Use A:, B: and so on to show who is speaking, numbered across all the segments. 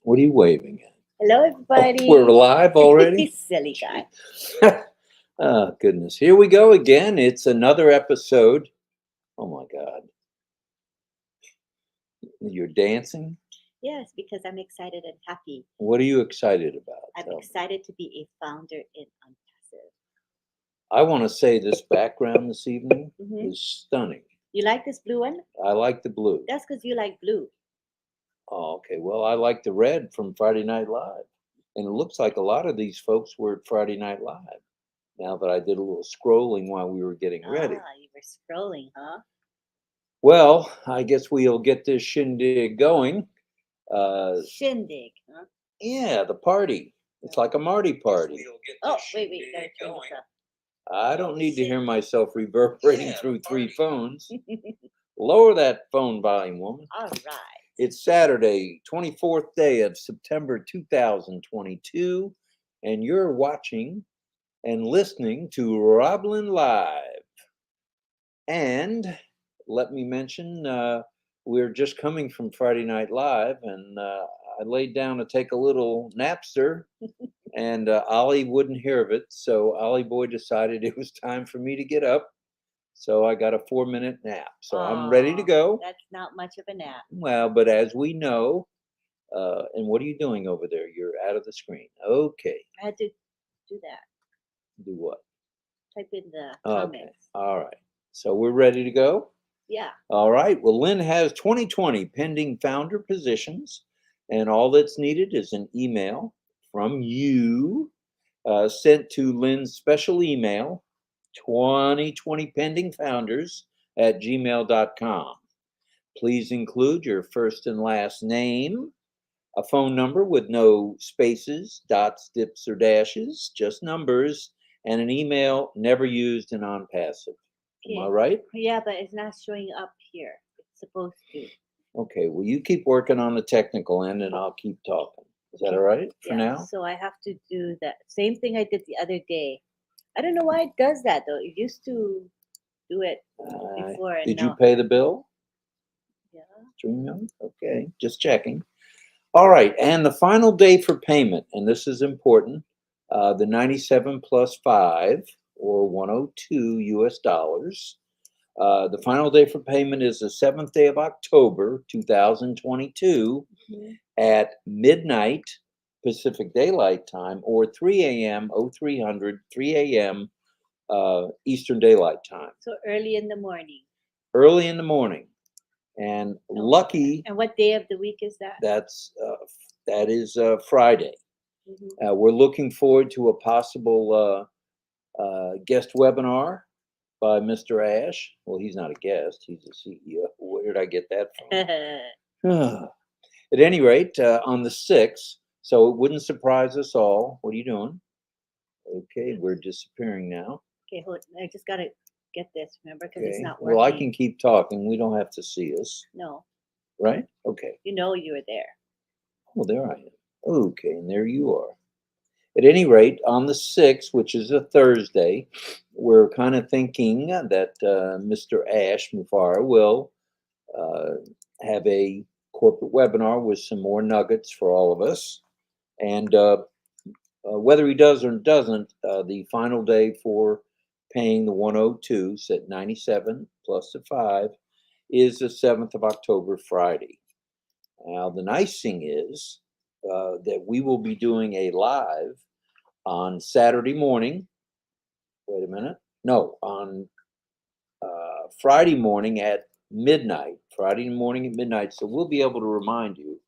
A: What are you waving at?
B: Hello,
A: Oh, we're
B: everybody.
A: live already?
B: Silly guy.
A: Oh, goodness. Here we go again. It's another episode. Oh, my God. You're dancing?
B: Yes, because I'm excited and happy.
A: What are you excited about?
B: I'm
A: Tell me.
B: excited to be a founder in Unpassive.
A: I want to say this background this evening
B: Mhm.
A: is stunning.
B: You like this blue one?
A: I like the blue.
B: That's because you like blue.
A: Oh, okay. Well, I like the red from Friday Night Live. And it looks like a lot of these folks were at Friday Night Live. Now that I did a little scrolling while we were getting ready.
B: You were scrolling, huh?
A: Well, I guess we'll get this shindig going.
B: Shindig, huh?
A: Yeah, the party. It's like a Marty party.
B: Oh, wait, gotta turn this up.
A: I don't need to hear myself reverberating through three phones. Lower that phone volume, woman.
B: All right.
A: It's Saturday, 24th day of September 2022, and you're watching and listening to RobLynn Live. And let me mention, we're just coming from Friday Night Live, and I laid down to take a little napster, and Ollie wouldn't hear of it. So Ollie boy decided it was time for me to get up. So I got a 4-minute nap. So I'm ready to go.
B: That's not much of a nap.
A: Well, but as we know, and what are you doing over there? You're out of the screen. Okay.
B: I had to do that.
A: Do what?
B: Type in the
A: Okay.
B: comments.
A: All right. So we're ready to go?
B: Yeah.
A: All right. Well, Lynn has 2020 pending founder positions, and all that's needed is an email from you sent to Lynn's special email, 2020 pending founders at gmail.com. Please include your first and last name, a phone number with no spaces, dots, dips, or dashes, just numbers, and an email never used and on passive. Am I right?
B: Yeah, but it's not showing up here. It's supposed to.
A: Okay, well, you keep working on the technical end and I'll keep talking. Is that all right for now?
B: So I have to do that. Same thing I did the other day. I don't know why it does that, though. It used to do it before. And
A: Did
B: now,
A: you pay the bill?
B: Yeah.
A: Stream? Okay, just checking. All right, and the final day for payment, and this is important, the 97 plus 5 or 102 US dollars. The final day for payment is the 7th day of October 2022 at midnight Pacific Daylight Time or 3 a.m. 3 a.m. Eastern Daylight Time.
B: So early in the morning.
A: Early in the morning. And lucky.
B: And what day of the week is that?
A: That is Friday. We're looking forward to a possible guest webinar by Mr. Ash. Well, he's not a guest; he's a CEO. Where did I get that from? At any rate, on the 6th, so it wouldn't surprise us all. What are you doing? Okay, we're disappearing now.
B: Okay, hold. I just gotta get this. Remember, because it's not working.
A: Well, I can keep talking. We don't have to see us.
B: No.
A: Right? Okay.
B: You know you were there.
A: Oh, there I am. Okay, and there you are. At any rate, on the 6th, which is a Thursday, we're kind of thinking that Mr. Ash Mufara will have a corporate webinar with some more nuggets for all of us. And whether he does or doesn't, the final day for paying the 102, set 97 plus the 5, is the 7th of October, Friday. Now, the nice thing is that we will be doing a live on Saturday morning. Wait a minute. No, on Friday morning at midnight. Friday morning at midnight. So we'll be able to remind you,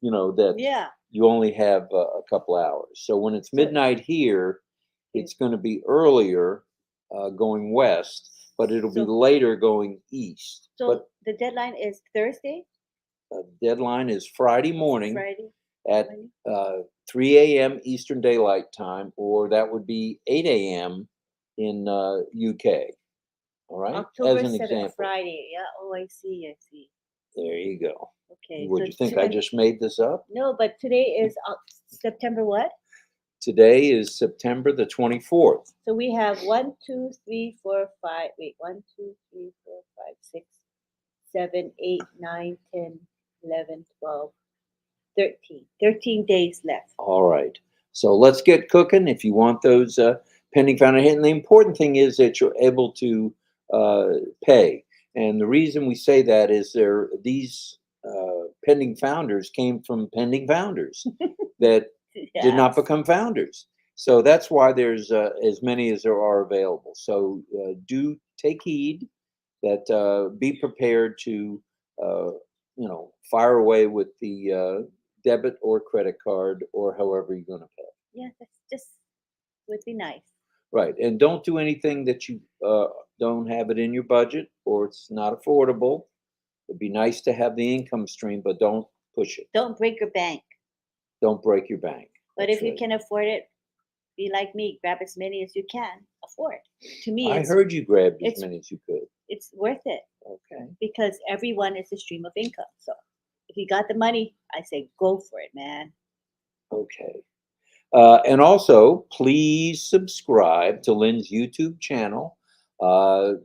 A: that you only have a couple hours. So when it's midnight here, it's going to be earlier going west, but it'll be later going east.
B: So the deadline is Thursday?
A: Deadline is Friday morning. At 3 a.m. Eastern Daylight Time, or that would be 8 a.m. in UK. All right?
B: October
A: As an
B: 7th,
A: example.
B: Friday. Yeah. Oh, I see.
A: There you go.
B: Okay.
A: Would you think I just made this up?
B: No, but today is September what?
A: Today is September the 24th.
B: So we have 1, 2, 3, 4, 5. Wait, 1, 2, 3, 4, 5, 6, 7, 8, 9, 10, 11, 12. 13 days left.
A: All right. So let's get cooking if you want those pending founder hit. And the important thing is that you're able to uh, pay. And the reason we say that is these pending founders came from pending founders that did not
B: Yes.
A: become founders. So that's why there's as many as there are available. So do take heed that be prepared to uh, fire away with the debit or credit card or however you're going to pay.
B: Yeah, that's just would be nice.
A: Right, and don't do anything that you don't have it in your budget or it's not affordable. It'd be nice to have the income stream, but don't push it.
B: Don't break your bank.
A: Don't break your bank.
B: But
A: That's
B: if you
A: right.
B: can afford it, be like me, grab as many as you can afford. To me,
A: I heard you grabbed as
B: it's
A: many as you could.
B: it's worth it
A: Okay.
B: because everyone is a stream of income. So if you got the money, I say go for it, man.
A: Okay. And also, please subscribe to Lynn's YouTube channel.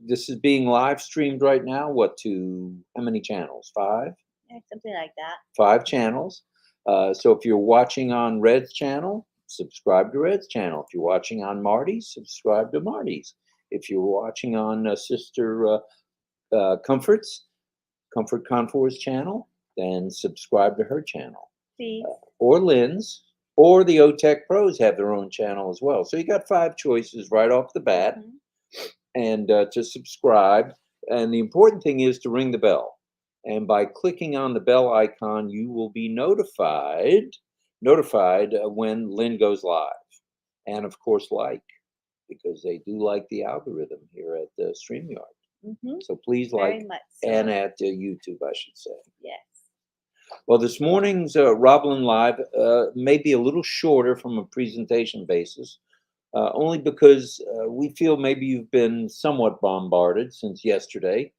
A: This is being live streamed right now. What to how many channels? Five?
B: Yeah, something like that.
A: 5 channels. So if you're watching on Red's channel, subscribe to Red's channel. If you're watching on Marty's, subscribe to Marty's. If you're watching on Sister Comfort's, Comfort Confor's channel, then subscribe to her channel.
B: Please.
A: Or Lynn's, or the OTech Pros have their own channel as well. So you got 5 choices right off the bat,
B: Mhm.
A: and to subscribe. And the important thing is to ring the bell. And by clicking on the bell icon, you will be notified when Lynn goes live. And of course, because they do like the algorithm here at StreamYard.
B: Mhm.
A: So please
B: Very
A: like,
B: much
A: and
B: so.
A: at YouTube, I should say.
B: Yes.
A: Well, this morning's RobLynn Live may be a little shorter from a presentation basis, only because we feel maybe you've been somewhat bombarded since yesterday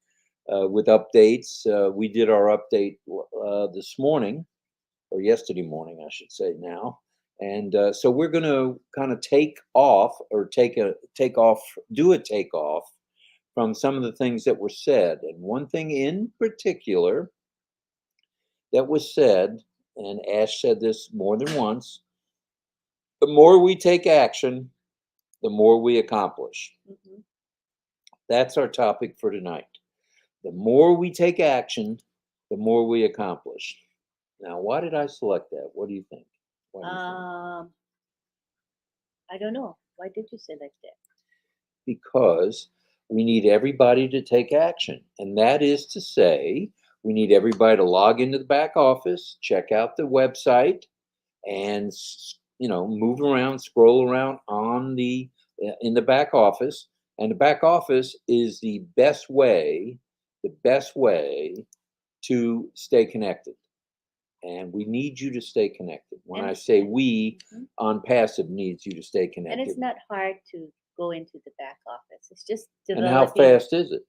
A: with updates. We did our update this morning, or yesterday morning, I should say now. And so we're going to kind of take off, or do a takeoff from some of the things that were said. And one thing in particular that was said, and Ash said this more than once, the more we take action, the more we accomplish.
B: Mhm.
A: That's our topic for tonight. The more we take action, the more we accomplish. Now, why did I select that? What do you think? Why do you think?
B: I don't know. Why did you select it?
A: Because we need everybody to take action. And that is to say, we need everybody to log into the back office, check out the website, and move around, scroll around on the in the back office. And the back office is the best way to stay connected. And we need you to stay connected. When
B: And
A: I say we,
B: Mhm.
A: on passive needs you to stay
B: And
A: connected.
B: it's not hard to go into the back office. It's just
A: And how
B: developing.
A: fast is it?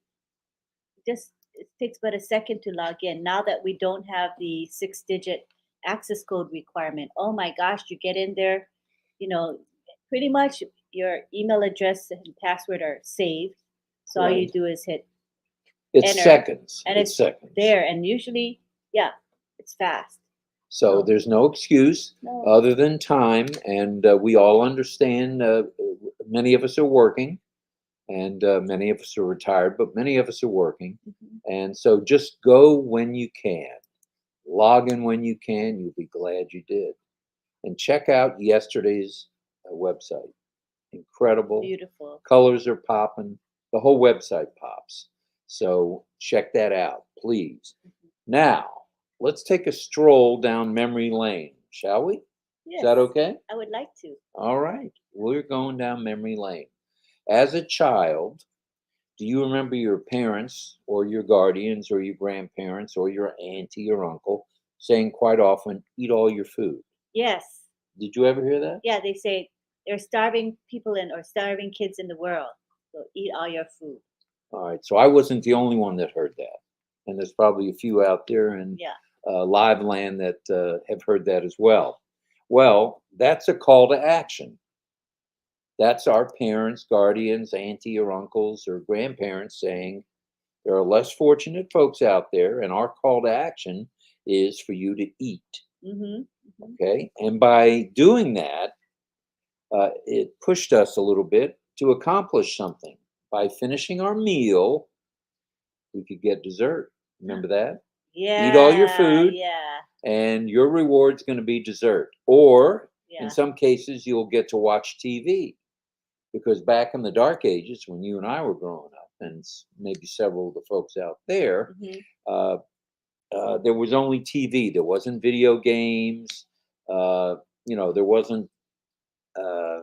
B: Just it takes but a second to log in. Now that we don't have the 6-digit access code requirement, oh my gosh, you get in there, you know, pretty much your email address and password are saved. So all you
A: Right.
B: do is hit
A: It's
B: enter,
A: seconds.
B: and
A: It's seconds.
B: there. And usually, yeah, it's fast.
A: So there's no excuse
B: No.
A: other than time, and we all understand. Many of us are working, and many of us are retired, but many of us are working.
B: Mhm.
A: And so just go when you can, log in when you can. You'll be glad you did. And check out yesterday's website. Incredible.
B: Beautiful.
A: Colors are popping. The whole website pops. So check that out, please.
B: Mhm.
A: Now, let's take a stroll down memory lane, shall we? Is that
B: Yes,
A: okay?
B: I would like to.
A: All right. We're going down memory lane. As a child, do you remember your parents or your guardians or your grandparents or your auntie or uncle saying quite often, eat all your food?
B: Yes.
A: Did you ever hear that?
B: Yeah, they say there's starving people or starving kids in the world. So eat all your food.
A: All right. So I wasn't the only one that heard that. And there's probably a few out there in
B: Yeah.
A: live land that have heard that as well. Well, that's a call to action. That's our parents, guardians, auntie or uncles or grandparents saying, there are less fortunate folks out there, and our call to action is for you to eat.
B: Mm-hmm. Mm-hmm.
A: Okay. And by doing that, it pushed us a little bit to accomplish something. By finishing our meal, we could get dessert. Remember that? Eat all your
B: Yeah,
A: food,
B: yeah,
A: and your reward's going to be dessert. Or in
B: yeah.
A: some cases, you'll get to watch TV. Because back in the dark ages, when you and I were growing up, and maybe several of the folks out there,
B: Mm-hmm.
A: uh, there was only TV. There wasn't video games. There wasn't uh,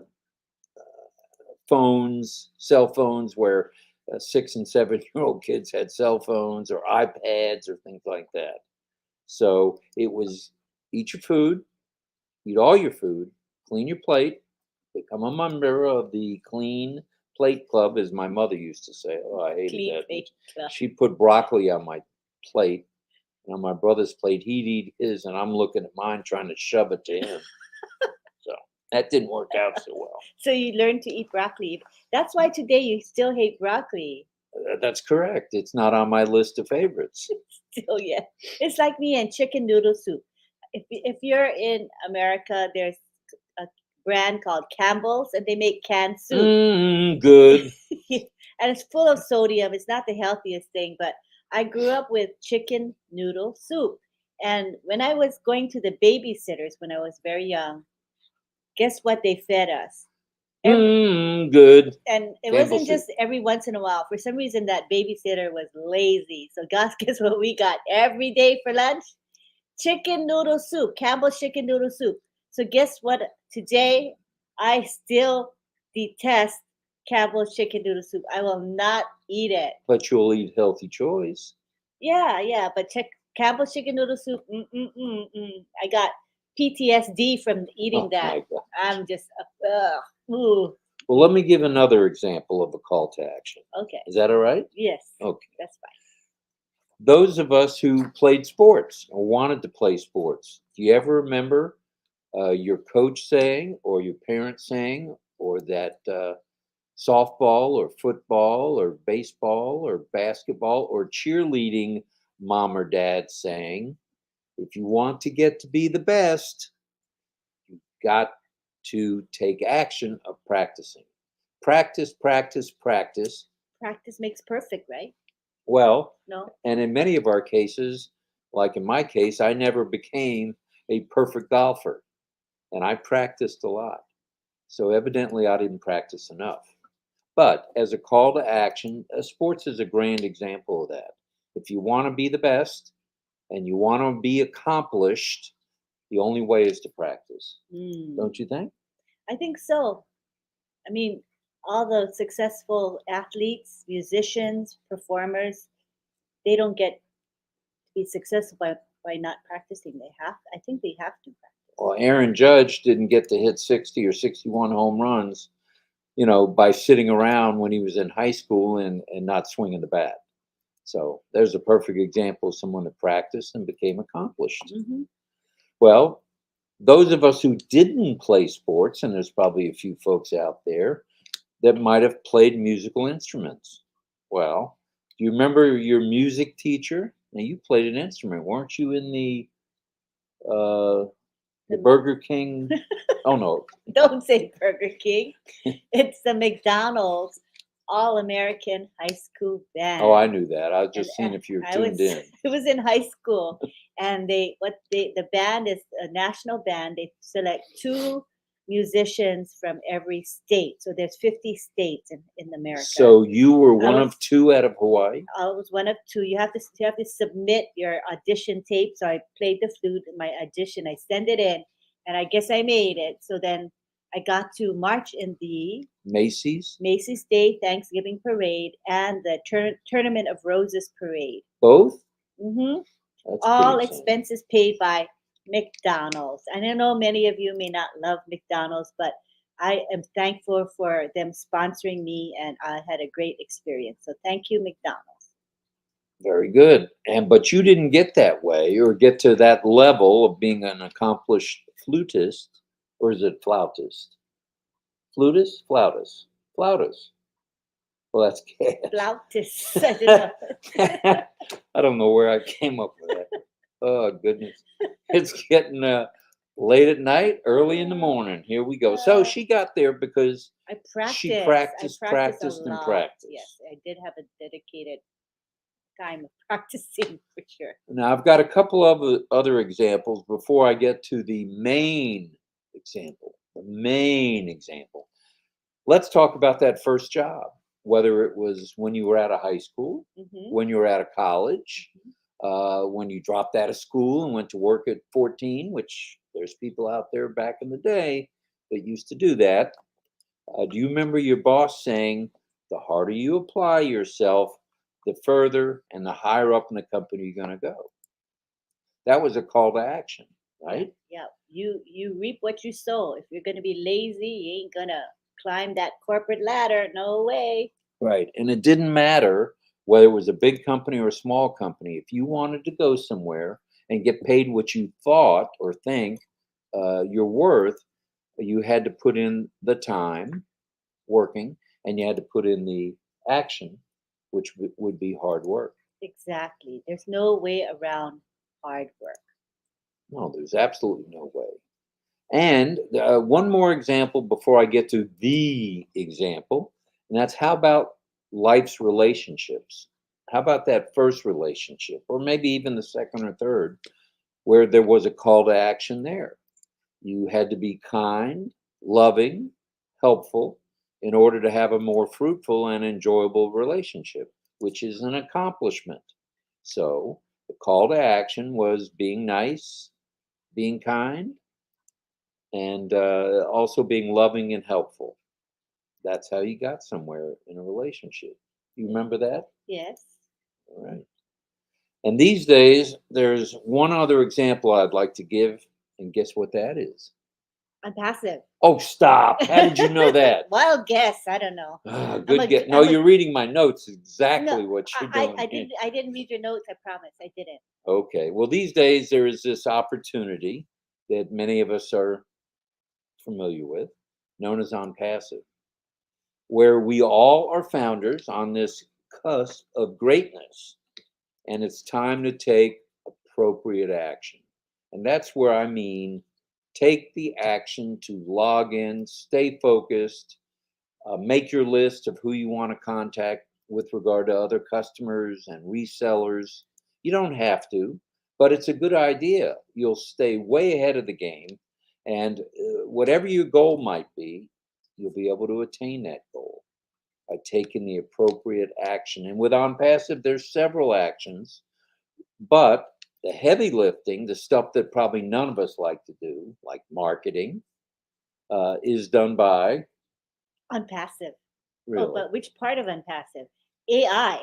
A: phones, cell phones, where 6 and 7 year old kids had cell phones or iPads or things like that. So it was eat your food, eat all your food, clean your plate, become a member of the Clean Plate Club, as my mother used to say. Oh, I hated
B: Clean
A: that.
B: plate club.
A: She put broccoli on my plate, and on my brother's plate, he'd eat his, and I'm looking at mine trying to shove it to him. So that didn't work out so well.
B: So you learn to eat broccoli. That's why today you still hate broccoli.
A: That's correct. It's not on my list of favorites.
B: Still, yeah. It's like me and chicken noodle soup. If you're in America, there's a brand called Campbell's, and they make canned soup.
A: Good.
B: And it's full of sodium. It's not the healthiest thing, but I grew up with chicken noodle soup. And when I was going to the babysitters when I was very young, guess what they fed us?
A: Good.
B: And it
A: Campbell
B: wasn't
A: soup.
B: just every once in a while. For some reason, that babysitter was lazy. So, guess what we got every day for lunch? Chicken noodle soup, Campbell's chicken noodle soup. So, guess what? Today, I still detest Campbell's chicken noodle soup. I will not eat it.
A: But you'll eat healthy choice.
B: Yeah, yeah, but Campbell's chicken noodle soup. I got PTSD from eating
A: Oh
B: that.
A: my God.
B: I'm just, ooh.
A: Well, let me give another example of a call to action.
B: Okay.
A: Is that all right?
B: Yes.
A: Okay.
B: That's fine.
A: Those of us who played sports or wanted to play sports, do you ever remember your coach saying, or your parents saying, or that softball or football or baseball or basketball or cheerleading mom or dad saying, if you want to get to be the best, you've got to take action of practicing. Practice, practice, practice.
B: Practice makes perfect, right?
A: Well,
B: No?
A: and in many of our cases, like in my case, I never became a perfect golfer, and I practiced a lot. So evidently, I didn't practice enough. But as a call to action, sports is a grand example of that. If you want to be the best and you want to be accomplished, the only way is to practice.
B: Mm,
A: Don't you think?
B: I think so. I mean, all the successful athletes, musicians, performers, they don't get to be successful by not practicing. I think they have to practice.
A: Well, Aaron Judge didn't get to hit 60 or 61 home runs, by sitting around when he was in high school and not swinging the bat. So there's a perfect example of someone that practiced and became accomplished.
B: Mm-hmm.
A: Well, those of us who didn't play sports, and there's probably a few folks out there that might have played musical instruments. Well, do you remember your music teacher? Now you played an instrument, weren't you? In uh, the Burger King? Oh no,
B: Don't say Burger King. It's the McDonald's All American High School Band.
A: oh I knew that. I was
B: And
A: just seeing if you were
B: I
A: tuned
B: was
A: in.
B: it was in high school, and the band is a national band. They select two musicians from every state. So there's 50 states in America.
A: So you were
B: I
A: one
B: was
A: of two out of Hawaii.
B: I was one of two. You have to submit your audition tape. So I played the flute in my audition. I sent it in, and I guess I made it. So then I got to march in the
A: Macy's,
B: Macy's Day Thanksgiving Parade and the Tournament of Roses Parade.
A: both.
B: Hmm.
A: That's
B: All
A: pretty exciting.
B: expenses paid by McDonald's. And I know many of you may not love McDonald's, but I am thankful for them sponsoring me, and I had a great experience. So thank you, McDonald's.
A: Very good. And but you didn't get that way or get to that level of being an accomplished flutist, or is it flautist? Flutist, flautist, flautist. Well, that's gas.
B: Flautist. I don't know.
A: I don't know where I came up with that. Oh, goodness. It's getting late at night, early in the morning. Here we go. So
B: Uh,
A: she got there because
B: I
A: she
B: practice. I
A: practiced,
B: practice a
A: practiced, and
B: lot. Yes,
A: practiced.
B: I did have a dedicated time of practicing for sure.
A: Now, I've got a couple of other examples before I get to the main example. The main example. Let's talk about that first job, whether it was when you were out of high school,
B: Hmm.
A: when you were out of college, when you dropped out of school and went to work at 14, which there's people out there back in the day that used to do that. Do you remember your boss saying, the harder you apply yourself, the further and the higher up in the company you're going to go? That was a call to action,
B: Yeah,
A: right?
B: yeah. You reap what you sow. If you're gonna be lazy, you ain't gonna climb that corporate ladder. No way.
A: Right. And it didn't matter whether it was a big company or a small company. If you wanted to go somewhere and get paid what you thought or think you're worth, you had to put in the time working and you had to put in the action, which would be hard work.
B: Exactly. There's no way around hard work.
A: No, there's absolutely no way. And one more example before I get to the example, and that's how about life's relationships? How about that first relationship, or maybe even the second or third, where there was a call to action there? You had to be kind, loving, helpful in order to have a more fruitful and enjoyable relationship, which is an accomplishment. So the call to action was being nice, being kind, and also being loving and helpful. That's how you got somewhere in a relationship. You
B: Yeah.
A: remember that?
B: Yes.
A: All right. And these days, there's one other example I'd like to give, and guess what that is?
B: I'm passive.
A: Oh, stop! How did you know that?
B: Wild guess. I don't know.
A: Ah,
B: I'm
A: good
B: a.
A: get. No,
B: I'm a.
A: you're reading my notes.
B: No,
A: Exactly what you're
B: I
A: doing here.
B: didn't. I didn't read your notes. I promise. I didn't.
A: Okay. Well, these days there is this opportunity that many of us are familiar with, known as on passive, where we all are founders on this cusp of greatness, and it's time to take appropriate action. And that's where I mean take the action to log in, stay focused, make your list of who you want to contact with regard to other customers and resellers. You don't have to, but it's a good idea. You'll stay way ahead of the game, and whatever your goal might be, you'll be able to attain that goal by taking the appropriate action. And with on passive, there's several actions, but the heavy lifting, the stuff that probably none of us like to do, like marketing, is done by
B: Unpassive. Oh,
A: really
B: but which part of unpassive? AI,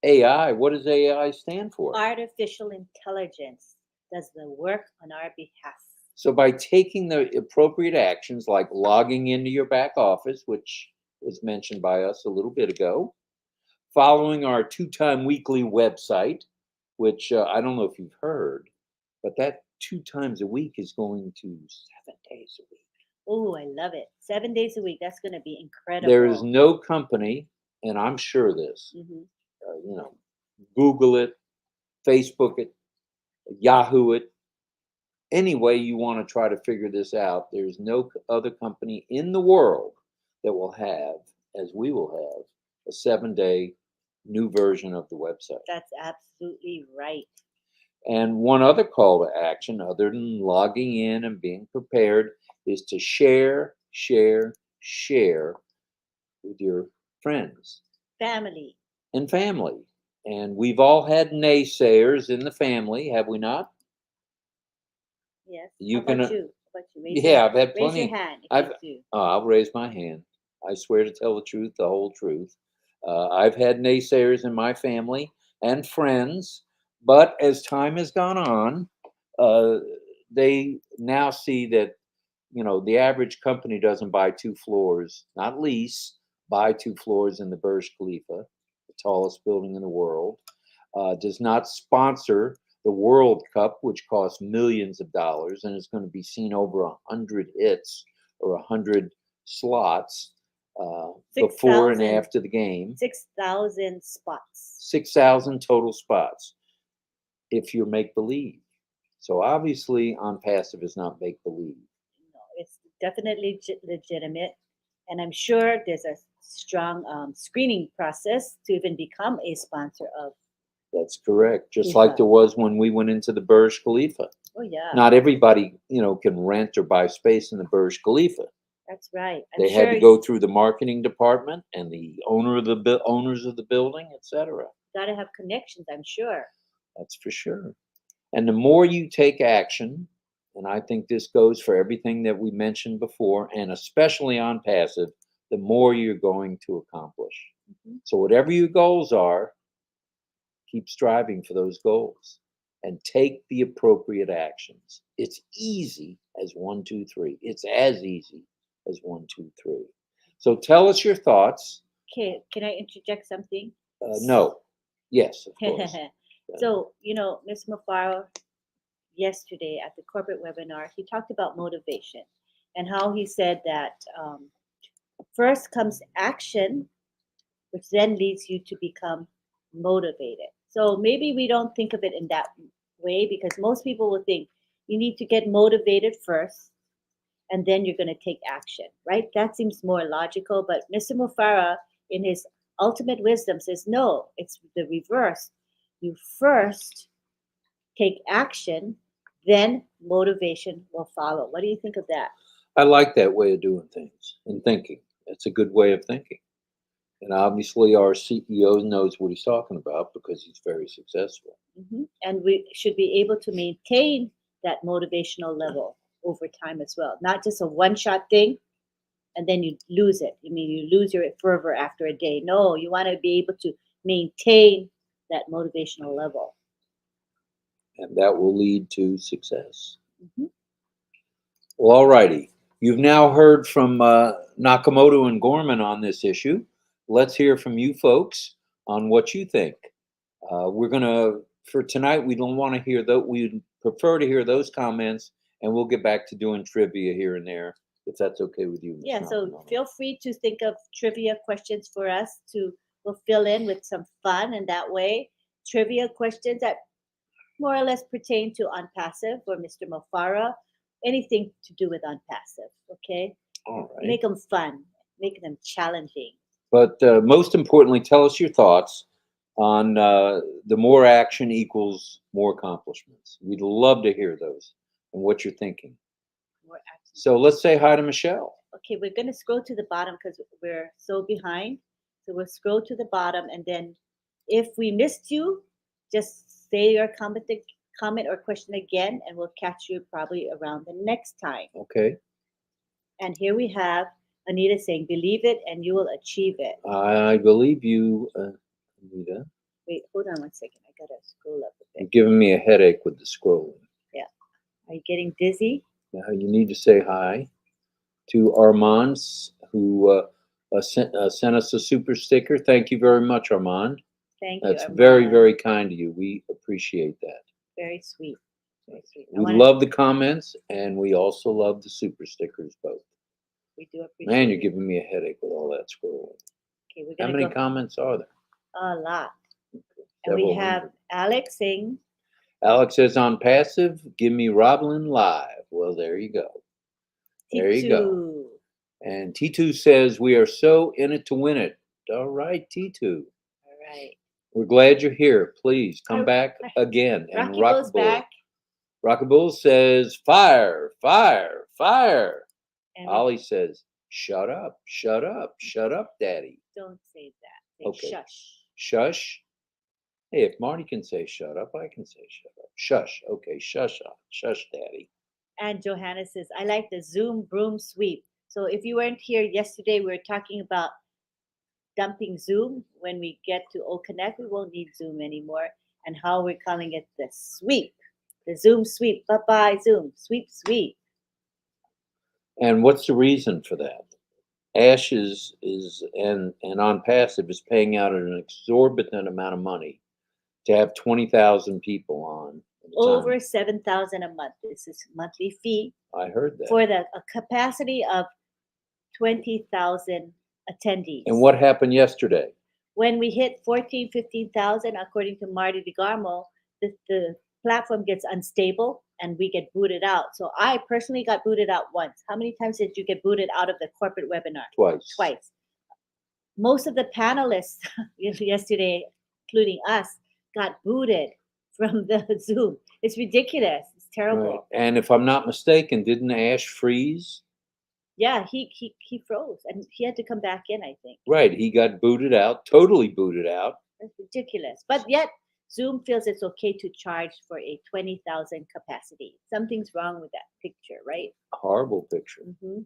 A: AI. What does AI stand for?
B: artificial intelligence, does the work on our behalf.
A: So by taking the appropriate actions like logging into your back office, which was mentioned by us a little bit ago, following our two-time weekly website, which I don't know if you've heard, but that two times a week is going to 7 days a week.
B: Oh, I love it. 7 days a week. That's going to be
A: There is
B: incredible.
A: no company, and I'm sure this,
B: Hmm.
A: you know, Google it, Facebook it, Yahoo it, any way you want to try to figure this out, there's no other company in the world that will have, as we will have, a 7 day new version of the website.
B: That's absolutely right.
A: And one other call to action, other than logging in and being prepared, is to share, share, share with your friends
B: Family.
A: and family. And we've all had naysayers in the family, have we not?
B: Yes. How
A: You can,
B: about you? How about you?
A: yeah, I've had
B: Raise your
A: plenty.
B: hand if
A: I've,
B: it's you.
A: I'll raise my hand. I swear to tell the truth, the whole truth. I've had naysayers in my family and friends, but as time has gone on, uh, they now see that the average company doesn't buy 2 floors, not lease, buy 2 floors in the Burj Khalifa, the tallest building in the world, does not sponsor the World Cup, which costs millions of dollars and is going to be seen over 100 hits or 100 slots before and
B: 6,000.
A: after the game.
B: 6,000 spots.
A: 6,000 total spots. if you're make-believe. So obviously on passive is not make-believe.
B: No, it's definitely legitimate. And I'm sure there's a strong screening process to even become a sponsor of.
A: That's correct. Just like there was when we went into the Burj Khalifa.
B: Oh, yeah.
A: Not everybody, can rent or buy space in the Burj Khalifa.
B: That's right.
A: They had to go through the marketing department and the owners of the building, etc.
B: Got to have connections, I'm sure.
A: That's for sure. And the more you take action, and I think this goes for everything that we mentioned before, and especially on passive, the more you're going to accomplish.
B: Mm-hmm.
A: So whatever your goals are, keep striving for those goals and take the appropriate actions. It's easy as 1, 2, 3. It's as easy as 1, 2, 3. So tell us your thoughts.
B: Okay, can I interject something?
A: No. Yes, of course.
B: So, Ms. Mufaro, yesterday at the corporate webinar, he talked about motivation and how he said that first comes action, which then leads you to become motivated. So maybe we don't think of it in that way because most people will think you need to get motivated first and then you're going to take action, right? That seems more logical. But Mr. Mufara, in his ultimate wisdom, says no, it's the reverse. You first take action, then motivation will follow. What do you think of that?
A: I like that way of doing things and thinking. It's a good way of thinking. And obviously, our CEO knows what he's talking about because he's very successful.
B: Mm-hmm. And we should be able to maintain that motivational level over time as well. Not just a one-shot thing and then you lose it. I mean, you lose your fervor after a day. No, you want to be able to maintain that motivational level.
A: And that will lead to success.
B: Mm-hmm.
A: Well, all righty. You've now heard from Nakamoto and Gorman on this issue. Let's hear from you folks on what you think. For tonight, we don't want to hear that. We'd prefer to hear those comments, and we'll get back to doing trivia here and there, if that's okay with you. Ms.
B: Yeah, so
A: Nakamoto.
B: feel free to think of trivia questions for us we'll fill in with some fun, and that way, trivia questions that more or less pertain to unpassive or Mr. Mofara, anything to do with unpassive, okay?
A: All right.
B: Make them fun, make them challenging.
A: But most importantly, tell us your thoughts on the more action equals more accomplishments. We'd love to hear those and what you're thinking.
B: More action.
A: So let's say hi to Michelle.
B: Okay, we're going to scroll to the bottom because we're so behind. So we'll scroll to the bottom, and then if we missed you, just say your comment or question again, and we'll catch you probably around the next time.
A: Okay.
B: And here we have Anita saying, believe it and you will achieve it.
A: I believe you, Anita.
B: Wait, hold on 1 second. I got to scroll up a bit.
A: You're giving me a headache with the scrolling.
B: Yeah. Are you getting dizzy?
A: Now you need to say hi to Armand, who sent us a super sticker. Thank you very much, Armand.
B: Thank you,
A: That's
B: Armand.
A: very, very kind of you. We appreciate that.
B: Very sweet. Very sweet.
A: We love the comments, and we also love the super stickers both.
B: We do appreciate
A: Man, you're
B: it.
A: giving me a headache with all that scrolling.
B: Okay, we're
A: How
B: gonna
A: many
B: go
A: comments are there?
B: a lot.
A: Okay,
B: And we
A: several
B: have
A: hundred.
B: Alex saying,
A: Alex says on passive, give me RobLynn Live. Well, there you go. There you go.
B: T2.
A: And T2 says, we are so in it to win it. All right, T2.
B: All right.
A: We're glad you're here. Please come back again. And
B: Rocky Bull's back.
A: Rocky Bull says, fire, fire, fire.
B: And
A: Ollie says, shut up, shut up, shut up, Daddy.
B: don't say that. Say
A: Okay.
B: shush.
A: Shush. Hey, if Marty can say shut up, I can say shut up. Shush. Okay, shush up. Shush, Daddy.
B: And Johanna says, I like the Zoom broom sweep. So if you weren't here yesterday, we were talking about dumping Zoom. When we get to O Connect, we won't need Zoom anymore. And how we're calling it the sweep. The Zoom sweep. Bye-bye, Zoom. Sweep, sweep.
A: And what's the reason for that? Ash and on passive is paying out an exorbitant amount of money to have 20,000 people on.
B: Over 7,000 a month. This is monthly fee.
A: I heard that.
B: For a capacity of 20,000 attendees.
A: And what happened yesterday?
B: When we hit 14,000, 15,000, according to Marty DeGarmo, the platform gets unstable and we get booted out. So I personally got booted out once. How many times did you get booted out of the corporate webinar?
A: Twice.
B: Most of the panelists yesterday, including us, got booted from the Zoom. It's ridiculous. It's terrible.
A: Right. And if I'm not mistaken, didn't Ash freeze?
B: Yeah, he froze and he had to come back in, I think.
A: Right. He got booted out, totally booted out.
B: That's ridiculous. But yet Zoom feels it's okay to charge for a 20,000 capacity. Something's wrong with that picture, right?
A: Horrible picture.
B: Mm-hmm.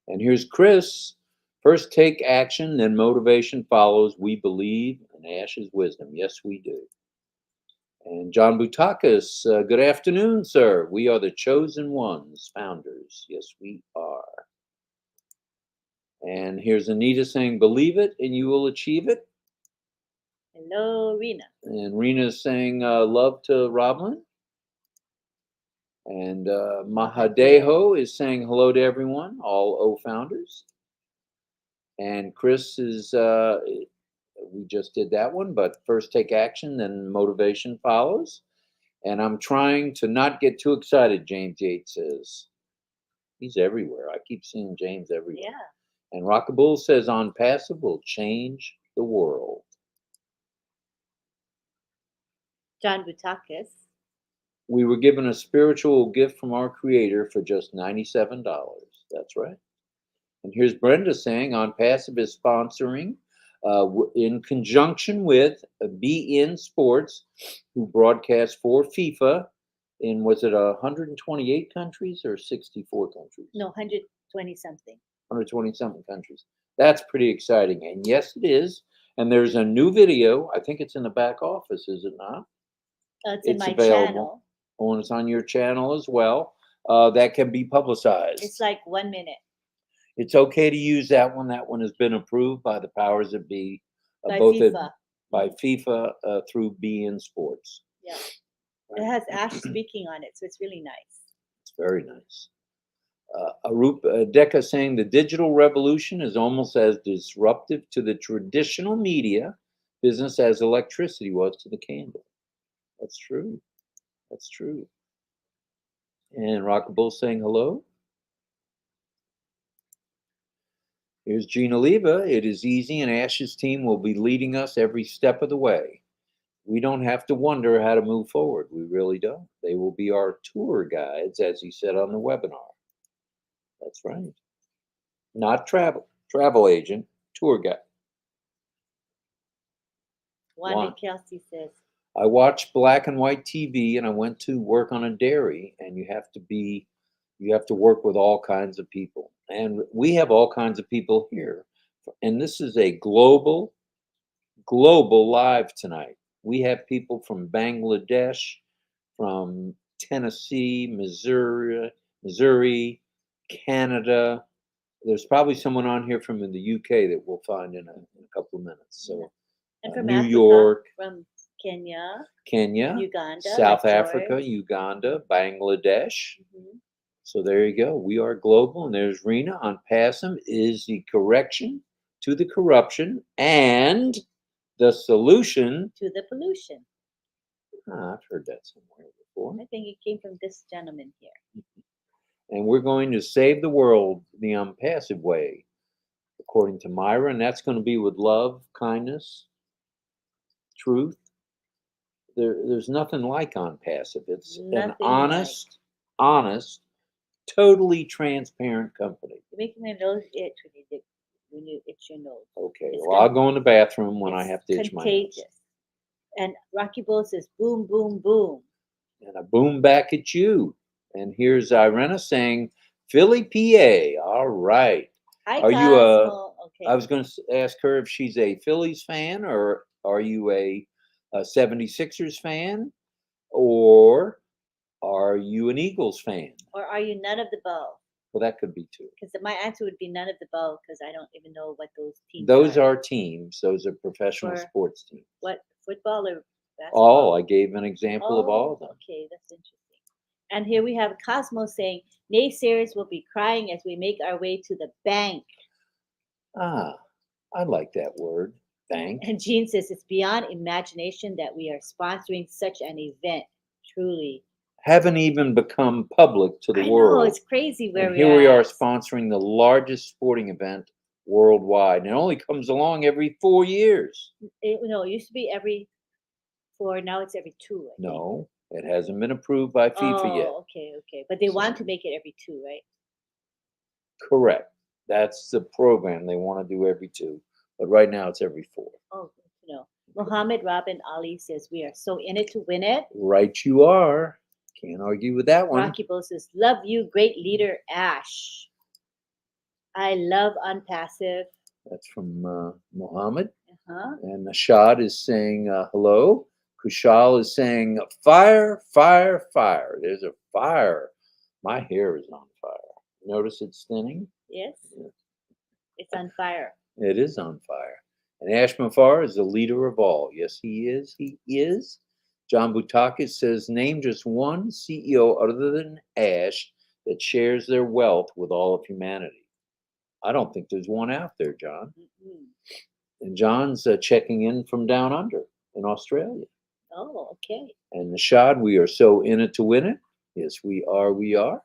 A: And here's Chris. First take action, then motivation follows. We believe in Ash's wisdom. Yes, we do. And John Boutakis, good afternoon, sir. We are the chosen ones, founders. Yes, we are. And here's Anita saying, believe it and you will achieve it.
B: Hello, Rena.
A: And Rena's saying, love to RobLynn. And Mahadeho is saying hello to everyone, all O founders. And Chris is, we just did that one, but first take action, then motivation follows. And I'm trying to not get too excited, James Yates says. He's everywhere. I keep seeing James everywhere.
B: Yeah.
A: And Rockabull says, on passive will change the world.
B: John Boutakis.
A: We were given a spiritual gift from our creator for just $97. That's right. And here's Brenda saying, on passive is sponsoring in conjunction with Be In Sports, who broadcast for FIFA in, was it 128 countries or 64 countries?
B: No, 120 something.
A: 120 something countries. That's pretty exciting. And yes, it is. And there's a new video. I think it's in the back office, is it not?
B: It's in my
A: available.
B: channel.
A: Oh, and it's on your channel as well. That can be publicized.
B: It's like 1 minute.
A: It's okay to use that one. That one has been approved by the powers that be,
B: By
A: both
B: FIFA.
A: by FIFA through Be In Sports.
B: Yeah.
A: Right.
B: It has Ash speaking on it, so it's really nice.
A: It's very nice. Arup Deka saying the digital revolution is almost as disruptive to the traditional media business as electricity was to the candle. That's true. That's true. And Rockabull saying hello. Here's Gina Leva. It is easy, and Ash's team will be leading us every step of the way. We don't have to wonder how to move forward. We really don't. They will be our tour guides, as he said on the webinar. That's right. Not travel agent, tour guide.
B: Wanda Kelsey says,
A: I watched black and white TV, and I went to work on a dairy, and you have to work with all kinds of people. And we have all kinds of people here. And this is a global live tonight. We have people from Bangladesh, from Tennessee, Missouri, Canada. There's probably someone on here from the UK that we'll find in a couple of minutes. So,
B: and from
A: New
B: Africa,
A: York,
B: from Kenya,
A: Uganda,
B: like
A: South Africa,
B: George.
A: Uganda, Bangladesh.
B: Mm-hmm.
A: So there you go. We are global. And there's Rena on passive is the correction to the corruption and the solution
B: to the pollution.
A: I've heard that somewhere before.
B: I think it came from this gentleman here.
A: And we're going to save the world the unpassive way, according to Myra. And that's going to be with love, kindness, truth. There's nothing like unpassive. It's an honest, totally transparent company.
B: You're making my nose itch when you itch your nose.
A: Okay, well, I'll go in the bathroom when I have to itch my nose.
B: And Rocky Bull says, boom, boom, boom.
A: And a boom back at you. And here's Irena saying, Philly, PA. All right.
B: Hi,
A: are
B: Cosmo.
A: you
B: okay.
A: I was going to ask her if she's a Phillies fan, or are you a 76ers fan, or are you an Eagles fan?
B: Or are you none of the above?
A: Well, that could be too.
B: Because my answer would be none of the above, because I don't even know what those teams
A: Those are teams. Those are professional sports teams.
B: What, football or basketball?
A: All. I gave an example of all of them.
B: Okay, that's interesting. And here we have Cosmo saying, naysayers will be crying as we make our way to the bank.
A: Ah, I like that word. Thank.
B: And Jean says it's beyond imagination that we are sponsoring such an event. Truly.
A: Haven't even become public to the
B: I know,
A: world.
B: it's crazy where
A: And
B: we
A: here
B: are
A: we are
B: at.
A: sponsoring the largest sporting event worldwide. And it only comes along every 4 years.
B: It used to be every 4, now it's every 2, I think.
A: No, it hasn't been approved by FIFA yet.
B: Oh, okay. But they want to
A: So-
B: make it every 2, right?
A: Correct. That's the program they want to do every 2. But right now it's every 4.
B: Oh, good to know. Mohammed Robin Ali says we are so in it to win it.
A: Right you are. Can't argue with that one.
B: Rocky Bo says, love you, great leader Ash. I love Unpassive.
A: That's from Mohammed.
B: Uh-huh.
A: And Nashad is saying hello. Kushal is saying fire, fire, fire. There's a fire. My hair is on fire. Notice it's thinning?
B: Yes,
A: Yeah.
B: it's on fire.
A: It is on fire. And Ash Mafar is the leader of all. Yes, he is. He is. John Butakis says, name just one CEO other than Ash that shares their wealth with all of humanity. I don't think there's one out there, John.
B: Mm-mm.
A: And John's checking in from down under in Australia.
B: Oh, okay.
A: And Nashad, we are so in it to win it. Yes, we are. We are.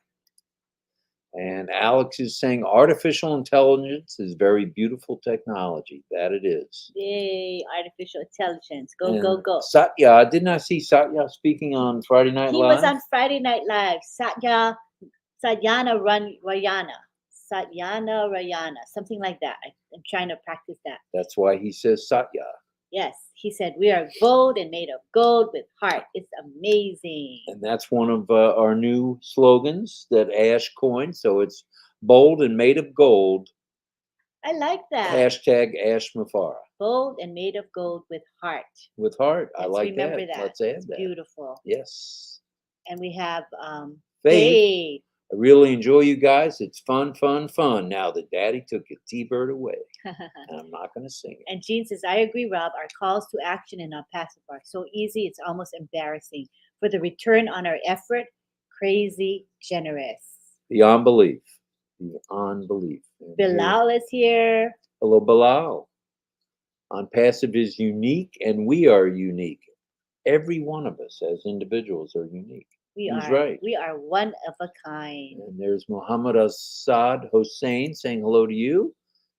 A: And Alex is saying artificial intelligence is very beautiful technology. That it is.
B: Yay, artificial intelligence. Go,
A: And
B: go, go.
A: Satya, didn't I see Satya speaking on Friday Night
B: He
A: Live?
B: was on Friday Night Live. Satyana Rayana. Satyana Rayana. Something like that. I'm trying to practice that.
A: That's why he says Satya.
B: Yes. He said, we are bold and made of gold with heart. It's amazing.
A: And that's one of our new slogans that Ash coined. So it's bold and made of gold.
B: I like that.
A: Hashtag Ash Mafara.
B: Bold and made of gold with heart.
A: With heart. I
B: Let's
A: like
B: remember
A: that.
B: that.
A: Let's add
B: It's
A: that.
B: beautiful.
A: Yes.
B: And we have
A: Faith.
B: Faith.
A: I really enjoy you guys. It's fun, fun, fun. Now that Daddy took your T-Bird away. And I'm not going to sing it.
B: And Jean says, I agree, Rob. Our calls to action in Unpassive are so easy, it's almost embarrassing. For the return on our effort, crazy generous.
A: Beyond belief. Beyond belief. And
B: Bilal is here.
A: hello, Bilal. Unpassive is unique, and we are unique. Every one of us as individuals are unique.
B: We
A: He's
B: are
A: right.
B: we are one of a kind.
A: And there's Muhammad Assad Hossein saying hello to you.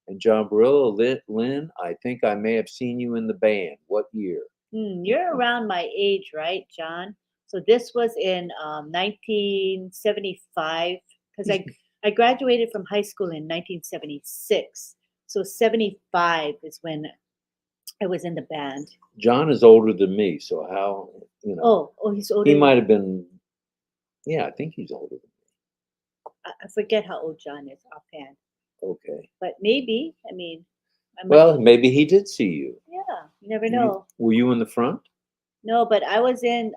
A: And John Barillo, Lynn, I think I may have seen you in the band. What year?
B: You're around my age, right, John? So this was in 1975, because I graduated from high school in 1976. So 75 is when I was in the band.
A: John is older than me, so how, you know.
B: Oh, he's older.
A: He might have been, yeah, I think he's older than me.
B: I forget how old John is offhand,
A: Okay.
B: but maybe. I mean,
A: Well, maybe he did see you.
B: yeah, you never know.
A: Were you in the front?
B: No, but I was in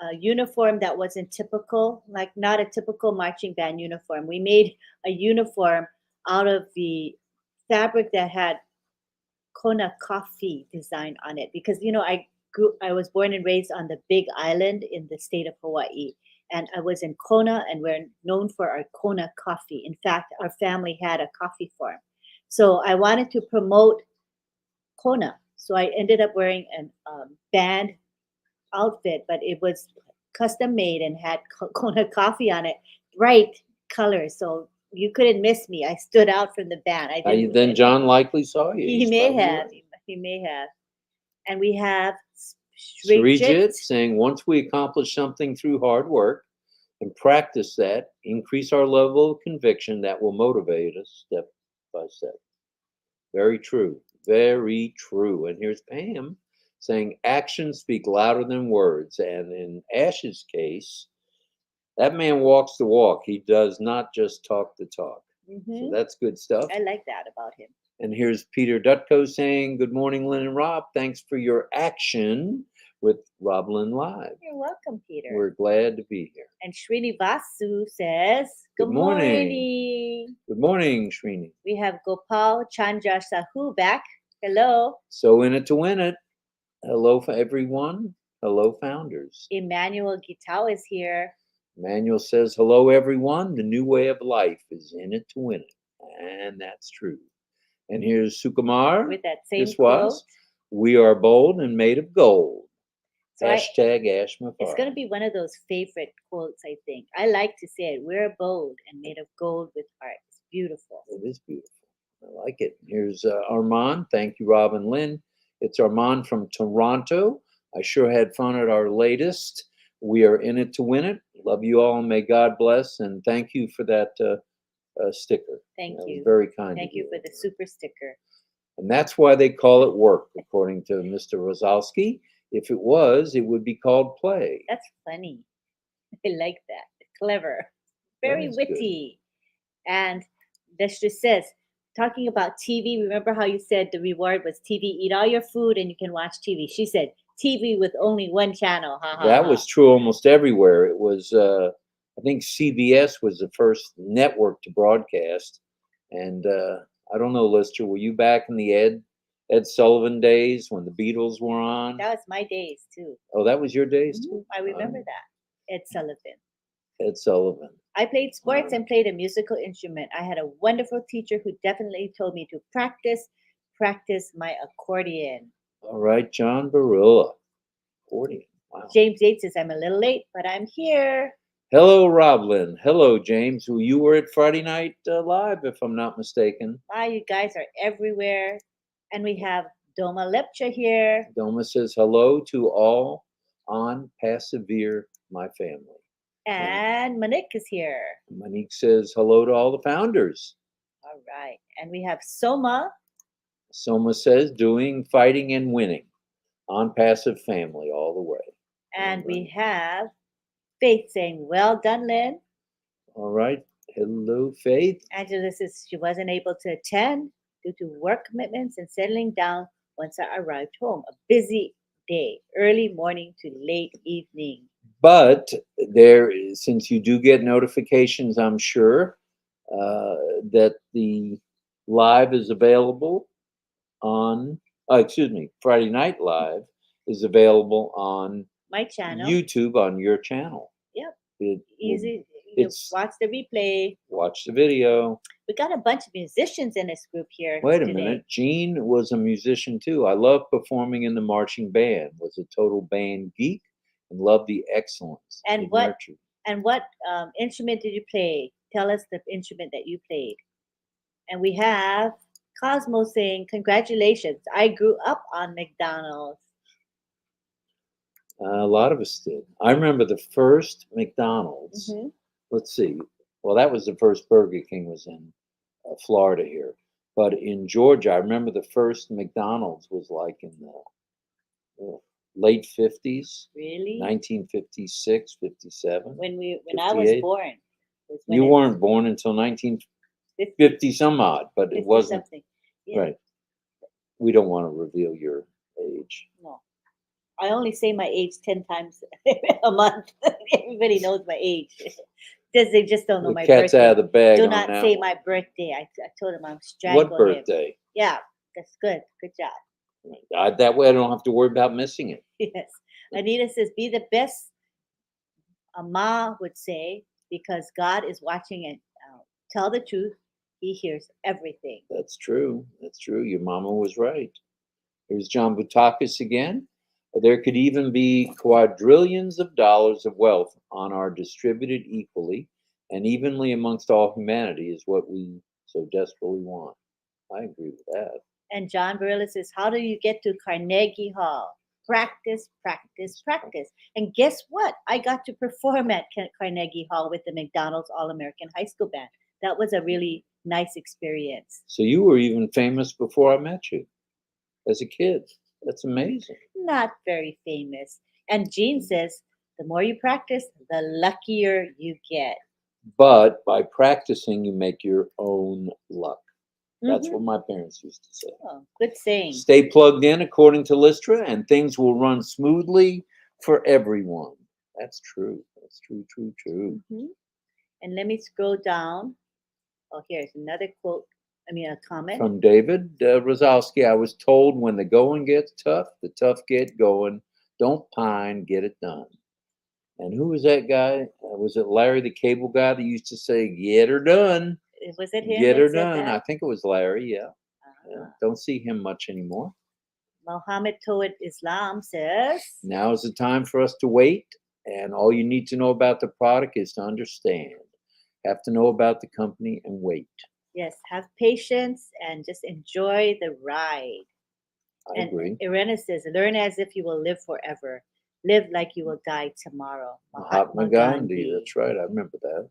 B: a uniform that wasn't typical, like not a typical marching band uniform. We made a uniform out of the fabric that had Kona coffee design on it, because I was born and raised on the Big Island in the state of Hawaii, and I was in Kona, and we're known for our Kona coffee. In fact, our family had a coffee farm, so I wanted to promote Kona. So I ended up wearing a band outfit, but it was custom made and had Kona coffee on it, bright colors. So you couldn't miss me. I stood out from the band.
A: Then John likely saw you.
B: He
A: He's
B: may
A: probably
B: have.
A: right.
B: He may have. And we have
A: Srijit saying, once we accomplish something through hard work and practice that, increase our level of conviction that will motivate us step by step. Very true. Very true. And here's Pam saying, actions speak louder than words. And in Ash's case, that man walks the walk. He does not just talk the talk. So that's good stuff.
B: I like that about him.
A: And here's Peter Dutko saying, good morning, Lynn and Rob. Thanks for your action with RobLynn Live.
B: You're welcome, Peter.
A: We're glad to be here.
B: And Srinivasu says,
A: Good morning. Good morning, Srini.
B: We have Gopal Chandra Sahu back. Hello.
A: So in it to win it. Hello for everyone. Hello, founders.
B: Emmanuel Gitao is here.
A: Emmanuel says, hello, everyone. The new way of life is in it to win it. And that's true. And here's Sukumar.
B: with that same
A: This
B: quote.
A: was, we are bold and made of gold.
B: So
A: Hashtag Ash
B: it's going to
A: Mafar.
B: be one of those favorite quotes, I think. I like to say it. We're bold and made of gold with heart. It's beautiful.
A: It is beautiful. I like it. Here's Armand. Thank you, RobLynn Live. It's Armand from Toronto. I sure had fun at our latest. We are in it to win it. Love you all, and may God bless. And thank you for that sticker.
B: Thank
A: That was
B: you.
A: very kind.
B: Thank
A: of
B: you for the super sticker.
A: And that's why they call it work, according to Mr. Rozalski. If it was, it would be called play.
B: That's funny. I like that. Clever. Very
A: is good.
B: witty. And this just says, talking about TV, remember how you said the reward was TV, eat all your food and you can watch TV. She said TV with only one channel. Ha, ha,
A: That
B: ha.
A: was true almost everywhere. It was, I think CBS was the first network to broadcast. And I don't know, Lister, were you back in the Ed Sullivan days when the Beatles were on?
B: That was my days too.
A: Oh, that was your days too?
B: I remember that. Ed Sullivan.
A: Ed Sullivan.
B: I played sports
A: Wow.
B: and played a musical instrument. I had a wonderful teacher who definitely told me to practice my accordion.
A: All right, John Barilla. Accordion. Wow.
B: James Yates says, I'm a little late, but I'm here.
A: Hello, RobLynn. Hello, James. Who you were at Friday Night Live, if I'm not mistaken.
B: Wow, you guys are everywhere. And we have Doma Lepcha here.
A: Doma says hello to all on Persevere, my family.
B: And Monique is here.
A: Monique says hello to all the founders.
B: All right. And we have Soma.
A: Soma says doing, fighting, and winning on Passive Family all the way.
B: And we have Faith saying, well done, Lynn.
A: All right. Hello, Faith.
B: Angela says she wasn't able to attend due to work commitments and settling down once I arrived home. A busy day, early morning to late evening.
A: But there, since you do get notifications, I'm sure that the live is available on, Friday Night Live is available on
B: my channel,
A: YouTube, on your channel.
B: Yep. Easy. You watch the replay.
A: Watch the video.
B: We got a bunch of musicians in this group here.
A: Wait a minute. Gene was a musician too. I love performing in the marching band. Was a total band geek and loved the excellence.
B: And what instrument did you play? Tell us the instrument that you played. And we have Cosmo saying, congratulations. I grew up on McDonald's.
A: A lot of us did. I remember the first McDonald's.
B: Mm-hmm.
A: Let's see. Well, that was the first Burger King was in Florida here. But in Georgia, I remember the first McDonald's was like in the late 50s.
B: Really?
A: 1956, 57.
B: When I was born.
A: You weren't born until 1950 some odd, but it wasn't. Yeah. Right. We don't want to reveal your age.
B: No. I only say my age 10 times a month. Everybody knows my age. They just don't know my birthday.
A: Cat's out of the bag.
B: Do not say my birthday. I told him I'm
A: strangling. What birthday?
B: Yeah, that's good. Good job.
A: That way I don't have to worry about missing it.
B: Yes. Anita says, be the best, Ma would say, because God is watching and tell the truth. He hears everything.
A: That's true. That's true. Your mama was right. Here's John Boutakis again. There could even be quadrillions of dollars of wealth on our distributed equally and evenly amongst all humanity is what we so desperately want. I agree with that.
B: And John Barilla says, how do you get to Carnegie Hall? Practice, practice, practice. And guess what? I got to perform at Carnegie Hall with the McDonald's All-American High School Band. That was a really nice experience.
A: So you were even famous before I met you as a kid. That's amazing.
B: Not very famous. And Gene says, the more you practice, the luckier you get.
A: But by practicing, you make your own luck. That's what my parents used to say.
B: Oh, good saying.
A: Stay plugged in, according to Lystra, and things will run smoothly for everyone. That's true. That's true, true, true.
B: Mm-hmm. And let me scroll down. Oh, here's another quote. A comment.
A: From David Rozalski. I was told when the going gets tough, the tough get going. Don't pine, get it done. And who was that guy? Was it Larry, the cable guy, that used to say, get her done?
B: Was it him?
A: Get her done. I think it was Larry, yeah. Don't see him much anymore.
B: Mohammed Towed Islam says,
A: Now is the time for us to wait, and all you need to know about the product is to understand. Have to know about the company and wait.
B: yes, have patience and just enjoy the ride.
A: I agree.
B: Irena says, learn as if you will live forever. Live like you will die tomorrow.
A: Mahatma Gandhi. That's right. I remember that.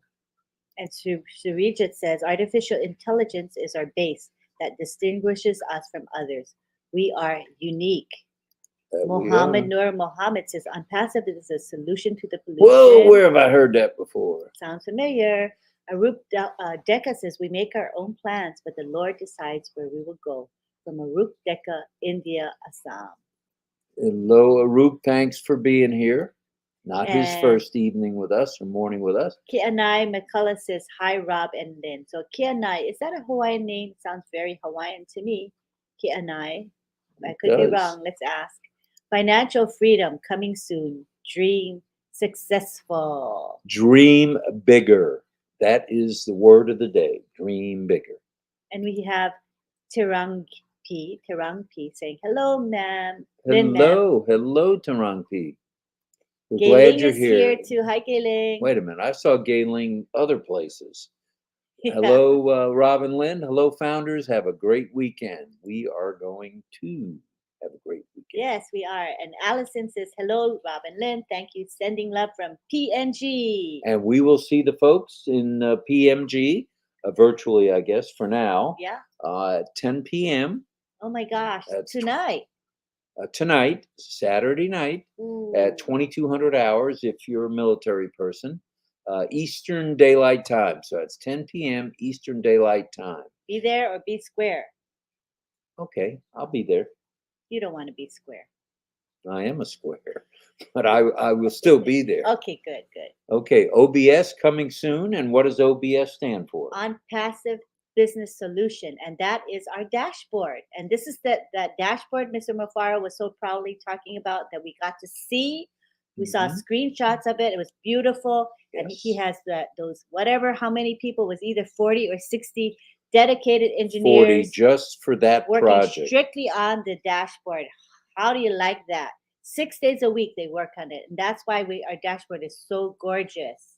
B: And Surijit says, artificial intelligence is our base that distinguishes us from others. We are unique. Mohammed Nur Mohammed says, unpassive is a solution to the pollution.
A: Whoa, where have I heard that before?
B: Sounds familiar. Arup Deka says, we make our own plans, but the Lord decides where we will go. From Arup Deka, India, Assam.
A: Hello, Arup. Thanks for being here. Not his first evening with us or morning with us.
B: Kianai McCullough says, hi, Rob and Lynn. So Kianai, is that a Hawaiian name? Sounds very Hawaiian to me. Kianai. I could be wrong. Let's ask. Financial freedom coming soon. Dream successful.
A: Dream bigger. That is the word of the day. Dream bigger.
B: And we have Tirang P saying, hello, ma'am.
A: Hello, Tarang P. We're
B: Gayling
A: glad you're
B: is
A: here.
B: too. Hi, Gayling.
A: Wait a minute. I saw Gayling other places. Yeah. Hello, Rob and Lynn. Hello, founders. Have a great weekend. We are going to have a great weekend.
B: Yes, we are. And Allison says, hello, Rob and Lynn. Thank you. Sending love from PNG.
A: And we will see the folks in PMG, virtually, I guess, for now.
B: Yeah.
A: At 10 p.m.
B: Oh, my gosh. Tonight.
A: Tonight, Saturday night, at 2200 hours, if you're a military person, Eastern Daylight Time. So it's 10 p.m. Eastern Daylight Time.
B: Be there or be square.
A: Okay, I'll be there.
B: You don't want to be square.
A: I am a square, but I will still be there.
B: Okay, good.
A: Okay, OBS coming soon. And what does OBS stand for?
B: On Passive Business Solution, and that is our dashboard. And this is that dashboard Mr. Mufara was so proudly talking about that we got to see. We saw screenshots of it. It was beautiful. Yes. And he has those whatever, how many people, was either 40 or 60 dedicated engineers.
A: 40 just for that
B: working
A: project.
B: Strictly on the dashboard. How do you like that? 6 days a week they work on it. And that's why our dashboard is so gorgeous.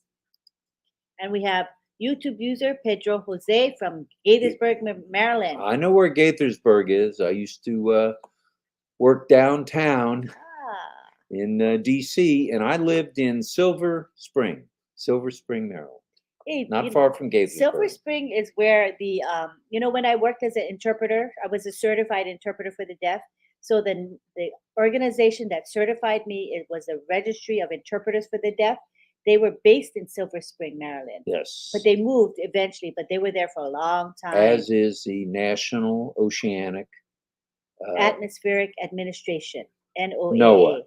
B: And we have YouTube user Pedro Jose from Gaithersburg, Maryland.
A: I know where Gaithersburg is. I used to work downtown in DC, and I lived in Silver Spring, Maryland.
B: Hey,
A: not far from Gaithersburg.
B: Silver Spring is where the, when I worked as an interpreter, I was a certified interpreter for the deaf. So the organization that certified me, it was a registry of interpreters for the deaf. They were based in Silver Spring, Maryland.
A: Yes.
B: But they moved eventually, but they were there for a long time.
A: As is the National Oceanic
B: Atmospheric Administration, NOAA.
A: NOAA.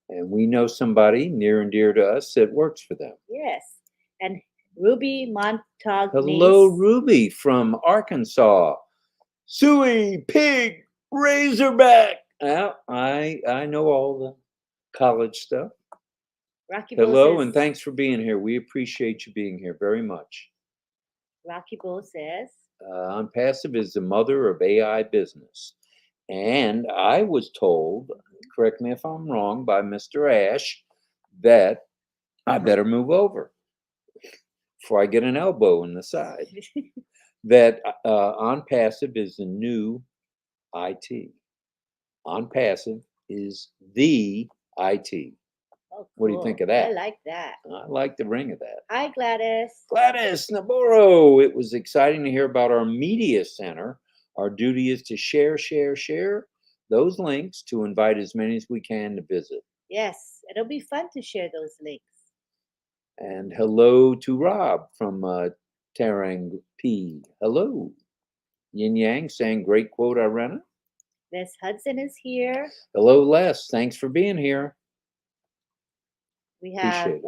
A: And we know somebody near and dear to us that works for them.
B: Yes. And Ruby Montagnes.
A: Hello, Ruby from Arkansas. Suey, pig, razorback. Well, I know all the college stuff.
B: Rocky
A: Hello,
B: Bull says,
A: and thanks for being here. We appreciate you being here very much.
B: Rocky Bull says,
A: Unpassive is the mother of AI business. And I was told, correct me if I'm wrong, by Mr. Ash, that I better move over before I get an elbow in the side. That Unpassive is the new IT. Unpassive is the IT.
B: Oh, cool.
A: What do you think of that?
B: I like that.
A: I like the ring of that.
B: Hi, Gladys.
A: Gladys Navarro. It was exciting to hear about our media center. Our duty is to share those links to invite as many as we can to visit.
B: Yes, it'll be fun to share those links.
A: And hello to Rob from Tarang P. Hello. Yin Yang saying great quote, Irena.
B: Les Hudson is here.
A: Hello, Les. Thanks for being here.
B: We have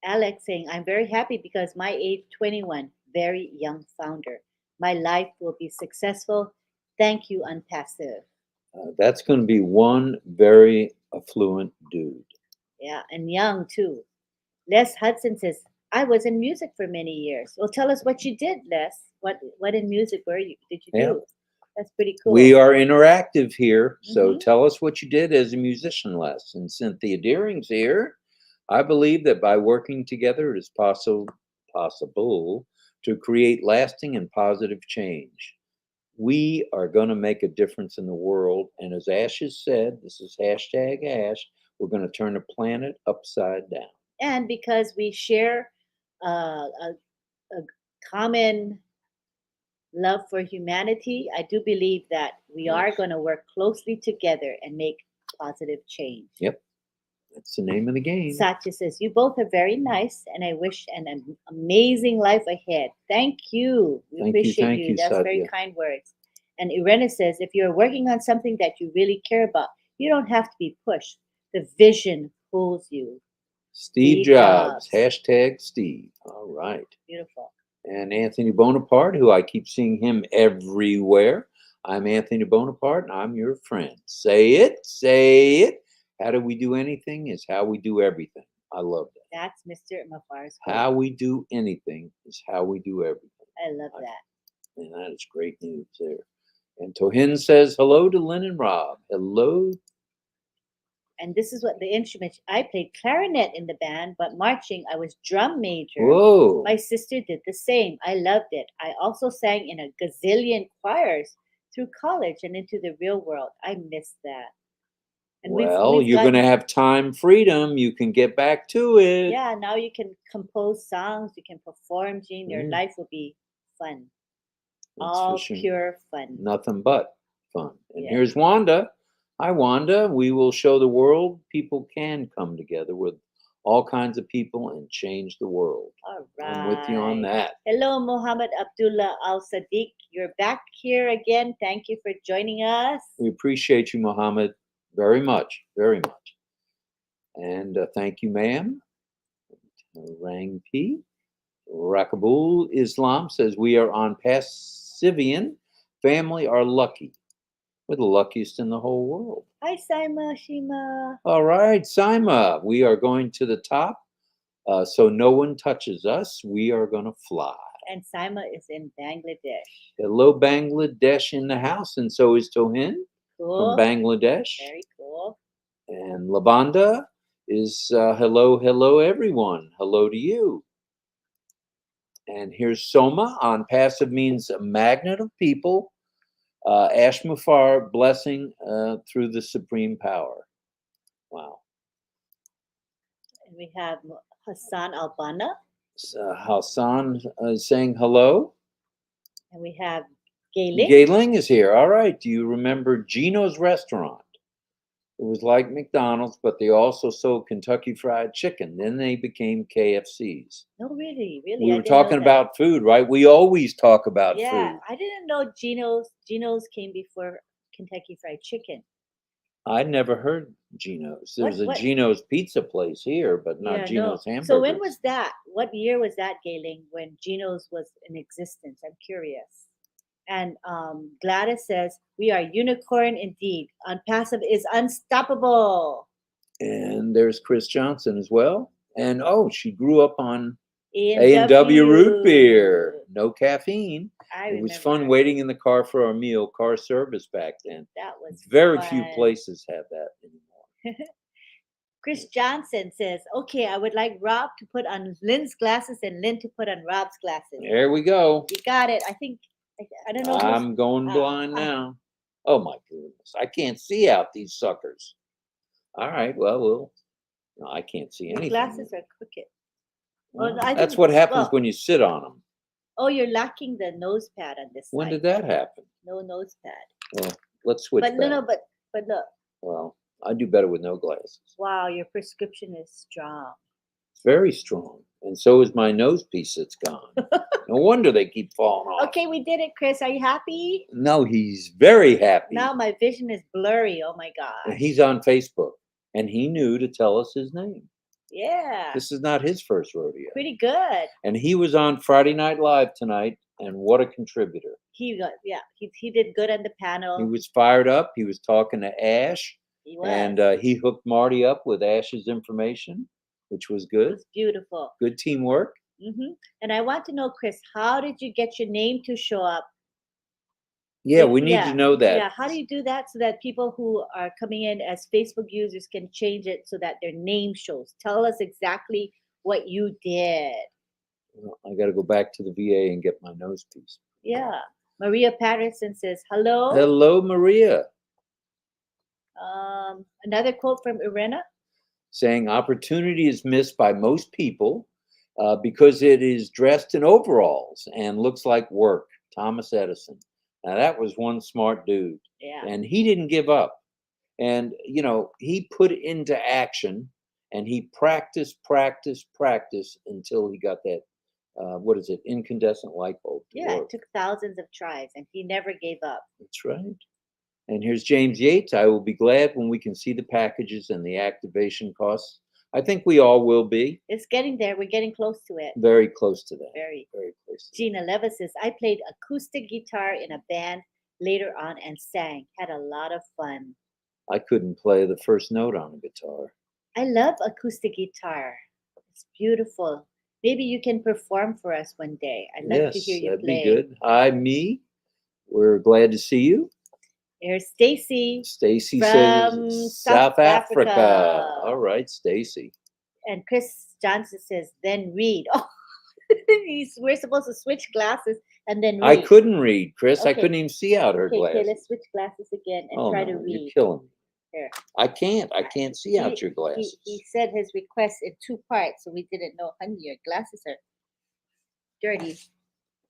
B: Alex saying, I'm very happy because my age 21, very young founder. My life will be successful. Thank you, Unpassive.
A: That's going to be one very affluent dude.
B: Yeah, and young too. Les Hudson says, I was in music for many years. Well, tell us what you did, Les. What in music did you
A: Yeah.
B: do? That's pretty cool.
A: We are interactive here, so
B: Mhm.
A: tell us what you did as a musician, Les. And Cynthia Deering's here. I believe that by working together, it is possible to create lasting and positive change. We are going to make a difference in the world. And as Ash has said, this is hashtag Ash, we're going to turn the planet upside down.
B: And because we share a common love for humanity, I do believe that we are
A: Yes.
B: going to work closely together and make positive change.
A: Yep. That's the name of the game.
B: Satya says, you both are very nice, and I wish an amazing life ahead. Thank you. We appreciate
A: Thank you,
B: That's very
A: Satya.
B: kind words. And Irena says, if you're working on something that you really care about, you don't have to be pushed. The vision pulls you.
A: Steve Jobs. Hashtag Steve. All right.
B: Beautiful.
A: And Anthony Bonaparte, who I keep seeing him everywhere. I'm Anthony Bonaparte, and I'm your friend. Say it, say it. How do we do anything is how we do everything. I love that.
B: That's Mr. Mafar's
A: How we do anything is how we do everything.
B: I love that.
A: And that is great news there. And Tohin says, hello to Lynn and Rob. Hello.
B: And this is what the instrument I played clarinet in the band, but marching I was drum major.
A: Whoa.
B: My sister did the same. I loved it. I also sang in a gazillion choirs through college and into the real world. I miss that. And
A: Well, you're going to have time freedom. You can get back to it.
B: Yeah, now you can compose songs. You can perform, Gene. Your life will be fun.
A: That's
B: all
A: for sure.
B: pure fun.
A: Nothing but fun. And
B: Yeah.
A: here's Wanda. Hi, Wanda. We will show the world people can come together with all kinds of people and change the world.
B: All right.
A: I'm with you on that.
B: Hello, Mohammed Abdullah Al Sadiq. You're back here again. Thank you for joining us.
A: We appreciate you, Mohammed, very much, very much. And thank you, ma'am. Rang P. Rakabul Islam says we are on Passivian. Family are lucky. We're the luckiest in the whole world.
B: Hi, Saima, Shima.
A: All right, Saima. We are going to the top. So no one touches us. We are going to fly.
B: And Saima is in Bangladesh.
A: Hello, Bangladesh in the house. And so is Tohin
B: Cool.
A: from Bangladesh.
B: Very cool.
A: And Lavanda is hello, hello, everyone. Hello to you. And here's Soma on passive means a magnet of people. Ash Mufar, blessing through the supreme power. Wow.
B: And we have Hassan Albana.
A: Hassan is saying hello.
B: And we have Gayling.
A: Gayling is here. All right. Do you remember Gino's restaurant? It was like McDonald's, but they also sold Kentucky Fried Chicken. Then they became KFCs.
B: No, really, really.
A: We were talking about food, right? We always talk about food.
B: Yeah, I didn't know Gino's came before Kentucky Fried Chicken.
A: I'd never heard Gino's. There's a Gino's pizza place here, but not Gino's hamburgers.
B: So when was that? What year was that, Gayling, when Gino's was in existence? I'm curious. And Gladys says, we are unicorn indeed. On passive is unstoppable.
A: And there's Chris Johnson as well. And she grew up on A&W root beer. No caffeine. It was fun waiting in the car for our meal, car service back then.
B: That was
A: very
B: fun.
A: few places have that anymore.
B: Chris Johnson says, okay, I would like Rob to put on Lynn's glasses and Lynn to put on Rob's glasses.
A: There we go.
B: You got it. I don't know.
A: I'm going blind now. Oh my goodness. I can't see out these suckers. All right. Well, no, I can't see anything.
B: Glasses are crooked.
A: Well, that's what happens when you sit on them.
B: Oh, you're lacking the nose pad on this
A: When
B: side.
A: did that happen?
B: No nose pad.
A: Well, let's switch back.
B: But look.
A: Well, I do better with no glasses.
B: Wow, your prescription is strong.
A: It's very strong. And so is my nose piece that's gone. No wonder they keep falling off.
B: Okay, we did it, Chris. Are you happy?
A: No, he's very happy.
B: Now my vision is blurry. Oh my God.
A: He's on Facebook. And he knew to tell us his name.
B: Yeah.
A: This is not his first rodeo.
B: Pretty good.
A: And he was on Friday Night Live tonight. And what a contributor.
B: He did good on the panel.
A: He was fired up. He was talking to Ash.
B: He was.
A: And he hooked Marty up with Ash's information. which was
B: It
A: good.
B: was beautiful.
A: Good teamwork.
B: And I want to know, Chris, how did you get your name to show up?
A: Yeah, we need to know that.
B: Yeah, how do you do that so that people who are coming in as Facebook users can change it so that their name shows? Tell us exactly what you did.
A: Well, I got to go back to the VA and get my nose piece.
B: Yeah. Maria Patterson says, hello.
A: Hello, Maria.
B: Another quote from Irena.
A: Saying opportunity is missed by most people because it is dressed in overalls and looks like work. Thomas Edison. Now that was one smart dude.
B: Yeah.
A: And he didn't give up. And, you know, he put it into action and he practiced until he got that, what is it, incandescent light bulb.
B: Yeah, it took thousands of tries and he never gave up.
A: That's right. And here's James Yates. I will be glad when we can see the packages and the activation costs. I think we all will be.
B: It's getting there. We're getting close to it.
A: Very close to that.
B: Very
A: close to
B: Gina Levis says, I played acoustic guitar in a band later on and sang. Had a lot of fun.
A: I couldn't play the first note on a guitar.
B: I love acoustic guitar. It's beautiful. Maybe you can perform for us one day. I'd love to hear you
A: that'd
B: play.
A: be good. Hi, me. We're glad to see you.
B: There's Stacy.
A: Stacy
B: from
A: says South Africa.
B: Africa.
A: All right, Stacy.
B: And Chris Johnson says, then read. Oh, we're supposed to switch glasses and then read.
A: I couldn't read, Chris. I
B: Okay.
A: couldn't even see out her glasses.
B: Okay, let's switch glasses again and try to read.
A: You're killing me.
B: Here.
A: I can't see out your glasses.
B: He said his request in 2 parts, so we didn't know, honey, your glasses are dirty.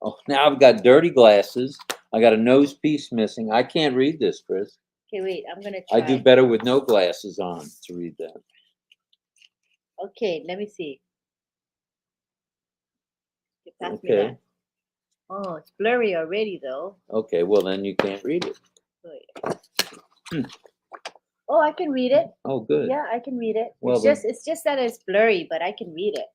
A: Oh, now I've got dirty glasses. I got a nose piece missing. I can't read this, Chris.
B: Okay, wait, I'm going to try.
A: I do better with no glasses on to read that.
B: Okay, let me see. You pass me
A: Okay.
B: that. Oh, it's blurry already, though.
A: Okay, well, then you can't read it.
B: Wait. Oh, I can read it.
A: Oh, good.
B: Yeah, I can read it.
A: Well,
B: it's just that it's blurry, but I can read it.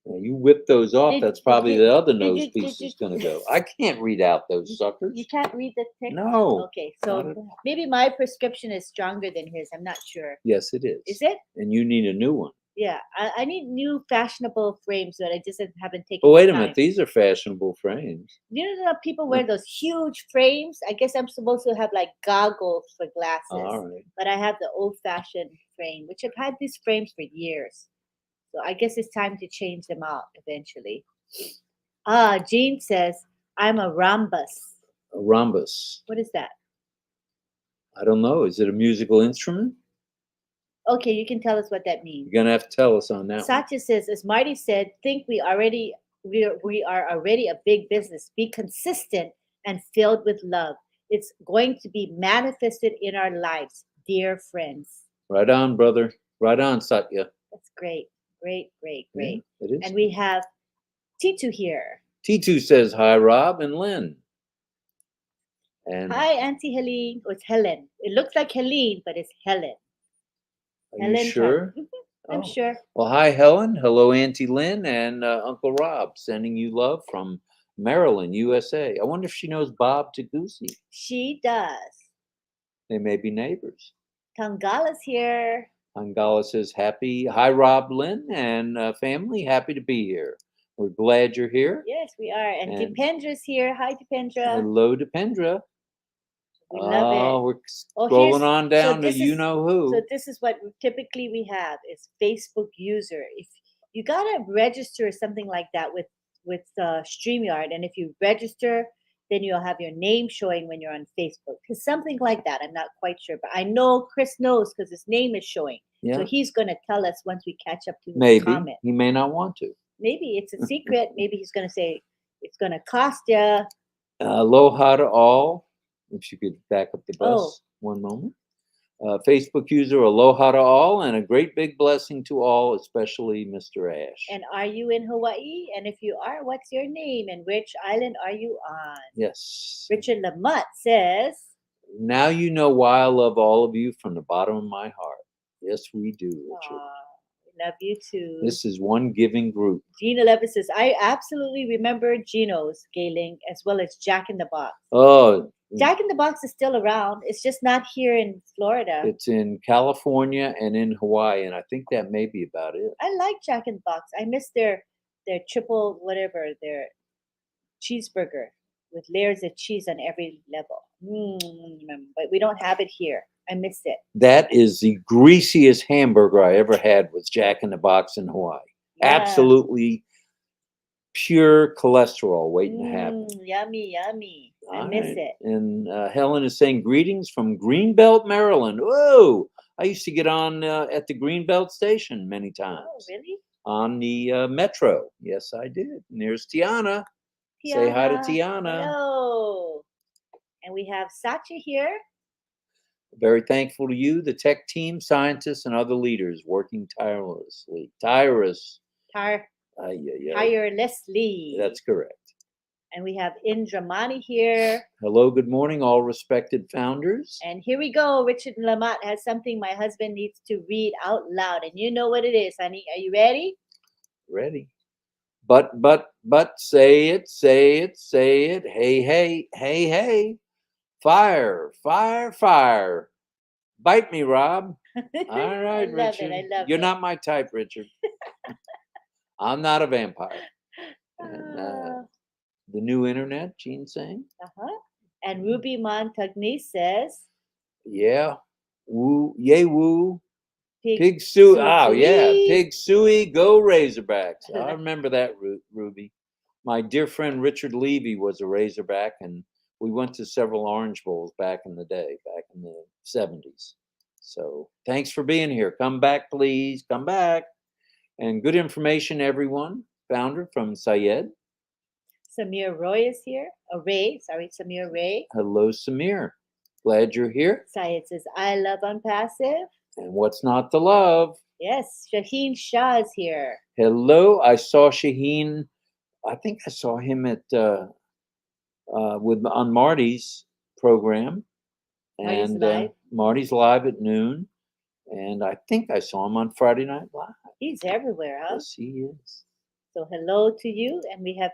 A: Yeah, you whip those off. That's probably the other nose
B: you-
A: piece is going to go. I can't read out those suckers.
B: You can't read the text?
A: No.
B: Okay,
A: not at
B: so
A: all.
B: maybe my prescription is stronger than his. I'm not sure.
A: Yes, it is.
B: Is it?
A: And you need a new one.
B: Yeah, I need new fashionable frames that I just haven't taken.
A: But wait a
B: time.
A: minute, these are fashionable frames.
B: You know that people wear those huge frames? I guess I'm supposed to have like goggles for glasses.
A: All right.
B: But I have the old-fashioned frame, which I've had these frames for years. So I guess it's time to change them out eventually. Jean says, I'm a rhombus.
A: A rhombus.
B: What is that?
A: I don't know. Is it a musical instrument?
B: Okay, you can tell us what that means.
A: You're gonna have to tell us on that one.
B: Satya says, as Marty said, think we are already a big business. Be consistent and filled with love. It's going to be manifested in our lives, dear friends.
A: Right on, brother. Right on, Satya.
B: That's great. Great.
A: Yeah, it is.
B: And we have Titu here.
A: T2 says hi, Rob and Lynn. And
B: Hi, Auntie Helene. Oh, it's Helen. It looks like Helene, but it's Helen.
A: are you sure?
B: I'm sure.
A: Well, hi, Helen. Hello, Auntie Lynn and Uncle Rob, sending you love from Maryland, USA. I wonder if she knows Bob Tagusi.
B: She does.
A: They may be neighbors.
B: Tangala's here.
A: Angala says, hi, Rob, Lynn, and family. Happy to be here. We're glad you're here.
B: Yes, we are. And Dipendra's here. Hi, Dipendra.
A: Hello, Dipendra.
B: We love it.
A: We're scrolling on down to you know who.
B: So this is what typically we have is Facebook user. If you gotta register something like that with StreamYard, and if you register, then you'll have your name showing when you're on Facebook. Because something like that, I'm not quite sure, but I know Chris knows because his name is showing.
A: Yeah.
B: So he's gonna tell us once we catch up to
A: Maybe
B: his comment.
A: he may not want to.
B: Maybe it's a secret. Maybe he's gonna say it's gonna cost you.
A: Aloha to all. If you could back up the bus 1 moment. Facebook user, aloha to all, and a great big blessing to all, especially Mr. Ash.
B: And are you in Hawaii? And if you are, what's your name and which island are you on?
A: Yes.
B: Richard Lamott says,
A: now you know why I love all of you from the bottom of my heart. Yes, we do, Richard.
B: Love you too.
A: This is one giving group.
B: Gina Levis says, I absolutely remember Gino's Gayling as well as Jack in the Box.
A: Oh,
B: Jack in the Box is still around. It's just not here in Florida.
A: It's in California and in Hawaii, and I think that may be about it.
B: I like Jack in the Box. I miss their triple whatever, their cheeseburger with layers of cheese on every level. But we don't have it here. I miss it.
A: That is the greasiest hamburger I ever had was Jack in the Box in Hawaii.
B: Yeah.
A: Absolutely pure cholesterol waiting to happen.
B: Yummy, yummy. I
A: All
B: miss
A: right.
B: it.
A: And Helen is saying greetings from Greenbelt, Maryland. Whoa! I used to get on at the Greenbelt station many times.
B: Oh, really?
A: On the metro. Yes, I did. And there's Tiana. Say hi to Tiana.
B: Hello. And we have Satya here.
A: Very thankful to you, the tech team, scientists, and other leaders working tirelessly.
B: Tirelessly.
A: That's correct.
B: And we have Indramani here.
A: Hello, good morning, all respected founders.
B: And here we go. Richard Lamont has something my husband needs to read out loud. And you know what it is, honey. Are you ready?
A: Ready. But, say it. Hey, hey, hey, hey. Fire, fire, fire. Bite me, Rob. All right, Richard.
B: I love it.
A: You're not my type, Richard. I'm not a vampire. And, the new internet, Gene saying.
B: And Ruby Montagny says,
A: yeah, woo, yay, woo.
B: Pig
A: Suey. Oh, yeah. Pig Suey, go Razorbacks. I remember that, Ruby. My dear friend Richard Levy was a Razorback, and we went to several Orange Bowls back in the day, back in the 70s. So thanks for being here. Come back, please. Come back. And good information, everyone. Founder from Syed.
B: Samir Roy is here. Samir Ray.
A: Hello, Samir. Glad you're here.
B: Syed says, I love Unpassive.
A: And what's not to love?
B: Yes, Shaheen Shah is here.
A: Hello. I saw Shaheen. I think I saw him at on Marty's program. And Marty's Live at noon. And I think I saw him on Friday Night Live.
B: He's everywhere, huh?
A: Yes, he is.
B: So hello to you. And we have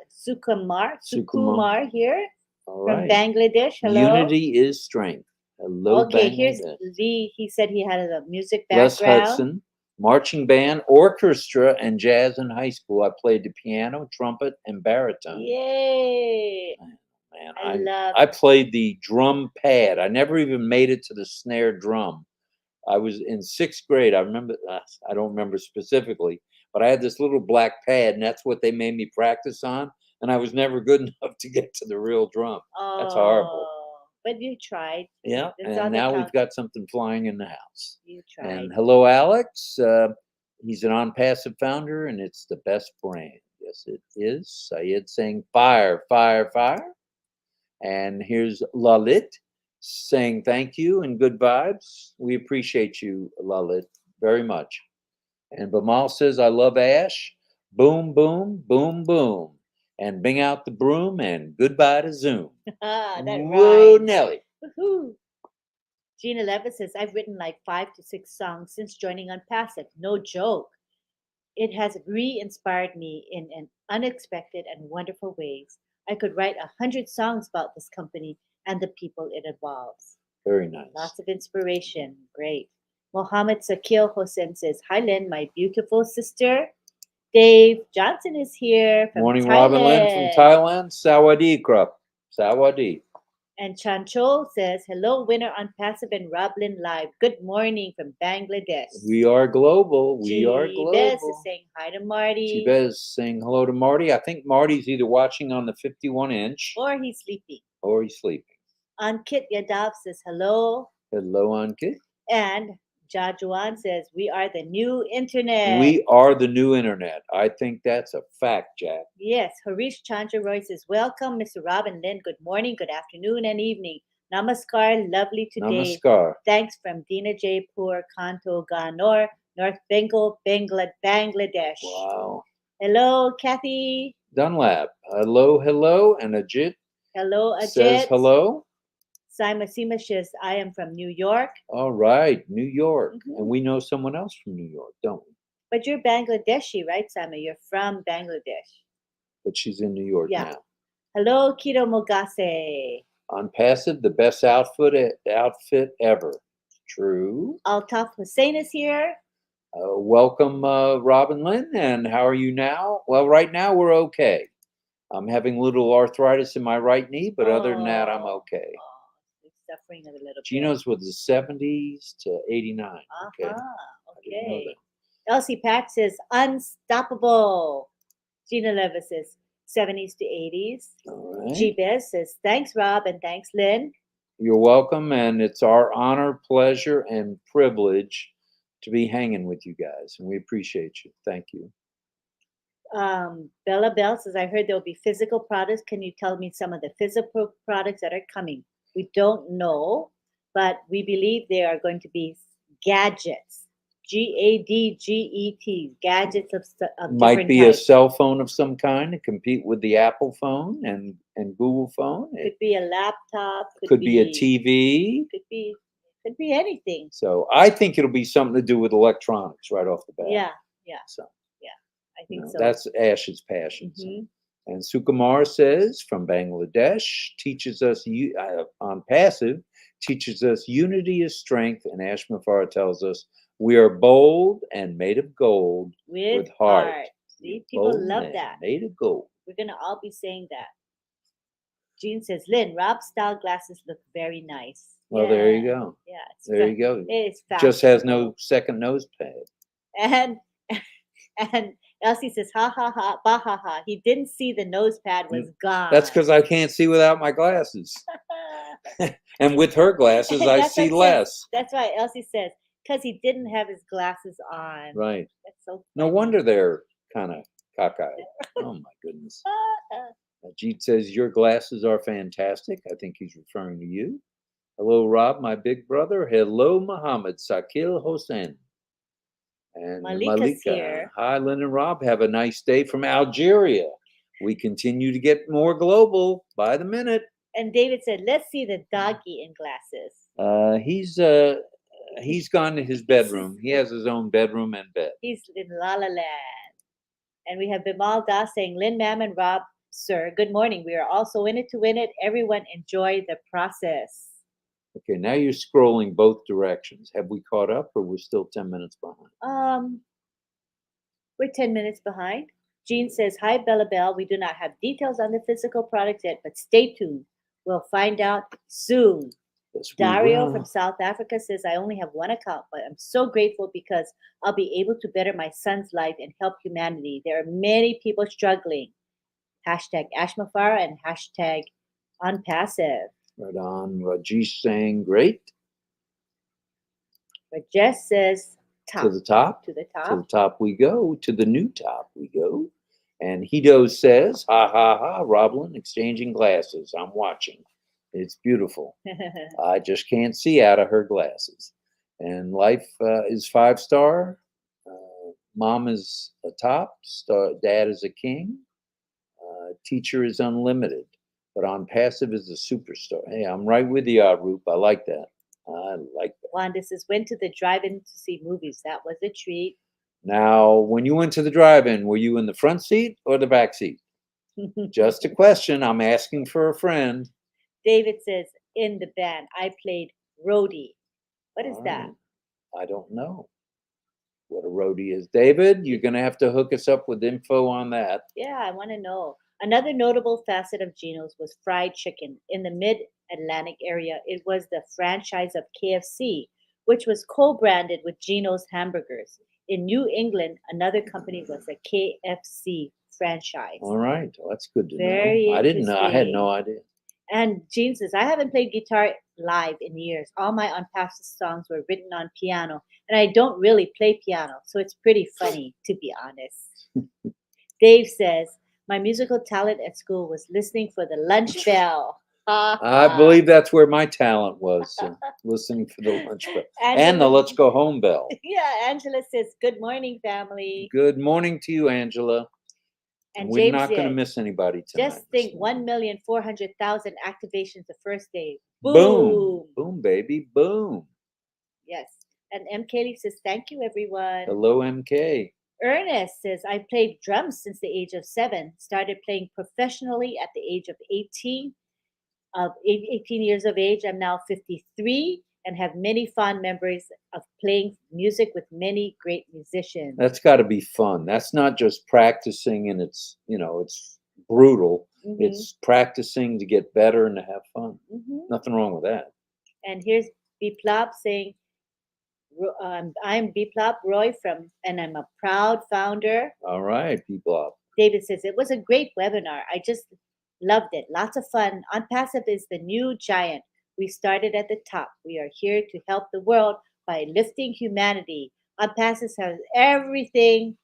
B: Sukumar here from Bangladesh. Hello.
A: Unity is strength. Hello,
B: okay,
A: Bangladesh.
B: Here's Lee. He said he had a music background.
A: Les Hudson, marching band, orchestra, and jazz in high school. I played the piano, trumpet, and baritone.
B: Yay!
A: Man, I played the drum pad. I never even made it to the snare drum. I was in 6th grade. I remember, I don't remember specifically, but I had this little black pad, and that's what they made me practice on. And I was never good enough to get to the real drum. That's horrible.
B: But you tried.
A: Yeah, and now we've got something flying in the house.
B: You tried.
A: And hello, Alex. He's an On-Passive founder, and it's the best brand. Yes, it is. Syed saying fire, fire, fire. And here's Lalit saying thank you and good vibes. We appreciate you, Lalit, very much. And Bamal says, I love Ash. Boom, boom, boom, boom. And bing out the broom and goodbye to Zoom.
B: That
A: Whoa,
B: rhymes.
A: Nelly.
B: Woohoo. Gina Levis says, I've written like 5 to 6 songs since joining Unpassive. No joke. It has re-inspired me in an unexpected and wonderful ways. I could write 100 songs about this company and the people it involves.
A: Very nice.
B: Lots of inspiration. Great. Mohammed Sakil Hossein says, hi, Lynn, my beautiful sister. Dave Johnson is here from
A: Morning,
B: Thailand.
A: RobLynn from Thailand. Sawadee, Krupp. Sawadee.
B: And Chanchol says, hello, winner on Passive and RobLynn Live. Good morning from Bangladesh.
A: We are global. We are global.
B: Bez is saying hi to Marty.
A: Bez saying hello to Marty. I think Marty's either watching on the 51-inch.
B: Or he's sleeping.
A: Or he's sleeping.
B: Ankit Yadav says hello.
A: Hello, Ankit.
B: And Jajuan says, we are the new internet.
A: We are the new internet. I think that's a fact, Jack.
B: Yes. Harish Chandra Roy says, welcome, Mr. Rob and Lynn. Good morning, good afternoon, and evening. Namaskar, lovely today.
A: Namaskar.
B: Thanks from Dina Jaipur, Kanto, Ganor, North Bengal, Bangladesh.
A: Wow.
B: Hello, Kathy.
A: Dunlap. Hello, hello. And Ajit.
B: Hello, Ajit.
A: Says hello.
B: Sima says, I am from New York.
A: All right, New York. And we know someone else from New York, don't we?
B: But you're Bangladeshi, right, Sima? You're from Bangladesh.
A: But she's in New York now.
B: Hello, Kito Mogase.
A: On passive, the best outfit ever. True.
B: Altaf Hussein is here.
A: Welcome, Robin Lynn. And how are you now? Well, right now we're okay. I'm having a little arthritis in my right knee, but other than that, I'm okay.
B: He's suffering a little
A: Gino's was the 70s to 89. Okay.
B: bit.
A: I didn't know
B: Okay. Elsie Pat says unstoppable. Gina Levis says 70s to 80s.
A: All right.
B: G Bez says thanks, Rob, and thanks, Lynn.
A: You're welcome, and it's our honor, pleasure, and privilege to be hanging with you guys, and we appreciate you. Thank you.
B: Bella Bell says, I heard there'll be physical products. Can you tell me some of the physical products that are coming? We don't know, but we believe they are going to be gadgets. GADGET, gadgets of
A: Might
B: different
A: be a
B: types.
A: cell phone of some kind to compete with the Apple phone and Google phone.
B: Could be a laptop.
A: Could be a TV.
B: Could be anything.
A: So I think it'll be something to do with electronics right off the bat.
B: Yeah.
A: So
B: I think so.
A: that's Ash's passion. So.
B: Mhm.
A: And Sukumar says from Bangladesh, teaches us on passive, teaches us unity is strength, and Ash Mafara tells us we are bold and made of gold with heart.
B: See, people
A: Bold
B: love
A: and
B: that.
A: Made of gold.
B: We're gonna all be saying that. Jean says, Lynn, Rob's style glasses look very nice.
A: Well, there you go.
B: Yeah,
A: There you go.
B: It's
A: Just has no second nose pad.
B: And Elsie says, ha ha ha, bah ha ha. He didn't see the nose pad was gone.
A: That's because I can't see without my glasses. And with her glasses, I
B: That's
A: see
B: what
A: less.
B: That's why Elsie says, because he didn't have his glasses on.
A: Right.
B: That's so
A: No
B: funny.
A: wonder they're kind of cockeyed. Oh my goodness. Jeet says your glasses are fantastic. I think he's referring to you. Hello, Rob, my big brother. Hello, Muhammad Sakil Hossein. And
B: Malika's here.
A: Hi, Lynn and Rob. Have a nice day from Algeria. We continue to get more global by the minute.
B: And David said, let's see the doggy in glasses.
A: He's gone to his bedroom. He has his own bedroom and bed.
B: He's in La La Land. And we have Bimal Das saying, Lynn, ma'am, and Rob, sir, good morning. We are also in it to win it. Everyone enjoy the process.
A: Okay, now you're scrolling both directions. Have we caught up or we're still 10 minutes behind?
B: We're 10 minutes behind. Jean says, hi, Bella Bell. We do not have details on the physical products yet, but stay tuned. We'll find out soon.
A: Yes,
B: Dario from South Africa says, I only have one account, but I'm so grateful because I'll be able to better my son's life and help humanity. There are many people struggling. Hashtag Ashmafara and hashtag unpassive.
A: Right on. Rajesh saying, great.
B: Rajesh says, top.
A: To the top.
B: To the top.
A: To the top we go. To the new top we go. And Hito says, ha ha ha, RobLynn exchanging glasses. I'm watching. It's beautiful. I just can't see out of her glasses. And life is 5-star. Mom is a top. Dad is a king. Teacher is unlimited. But on passive is a superstar. Hey, I'm right with you, Arup. I like that. I like that.
B: Wanda says, went to the drive-in to see movies. That was a treat.
A: Now, when you went to the drive-in, were you in the front seat or the back seat? Just a question. I'm asking for a friend.
B: David says, in the band, I played roadie. What is that?
A: I don't know what a roadie is. David, you're going to have to hook us up with info on that.
B: Yeah, I want to know. Another notable facet of Geno's was fried chicken. In the mid-Atlantic area, it was the franchise of KFC, which was co-branded with Geno's hamburgers. In New England, another company was a KFC franchise.
A: All right. Well, that's good to
B: Very
A: know. I didn't know. I had
B: interesting.
A: no idea.
B: And Jean says, I haven't played guitar live in years. All my unpassed songs were written on piano, and I don't really play piano, so it's pretty funny, to be honest. Dave says, my musical talent at school was listening for the lunch bell.
A: I believe that's where my talent was, listening for the lunch bell. And the let's go home bell.
B: Yeah, Angela says, good morning, family.
A: Good morning to you, Angela. And we're
B: James
A: not going to miss anybody tonight.
B: Just think, 1,400,000 activations the first day.
A: Boom. Boom, baby. Boom.
B: Yes. And M. Kelly says, thank you, everyone.
A: Hello, MK.
B: Ernest says, I played drums since the age of 7. Started playing professionally at the age of 18. of 18 years of age. I'm now 53 and have many fond memories of playing music with many great musicians.
A: That's got to be fun. That's not just practicing and it's brutal.
B: Mhm.
A: It's practicing to get better and to have fun.
B: Mhm.
A: Nothing wrong with that.
B: And here's Biplop saying, I'm Biplop Roy and I'm a proud founder.
A: All right, people.
B: David says, it was a great webinar. I just loved it. Lots of fun. Unpassive is the new giant. We started at the top. We are here to help the world by lifting humanity. Unpassive has everything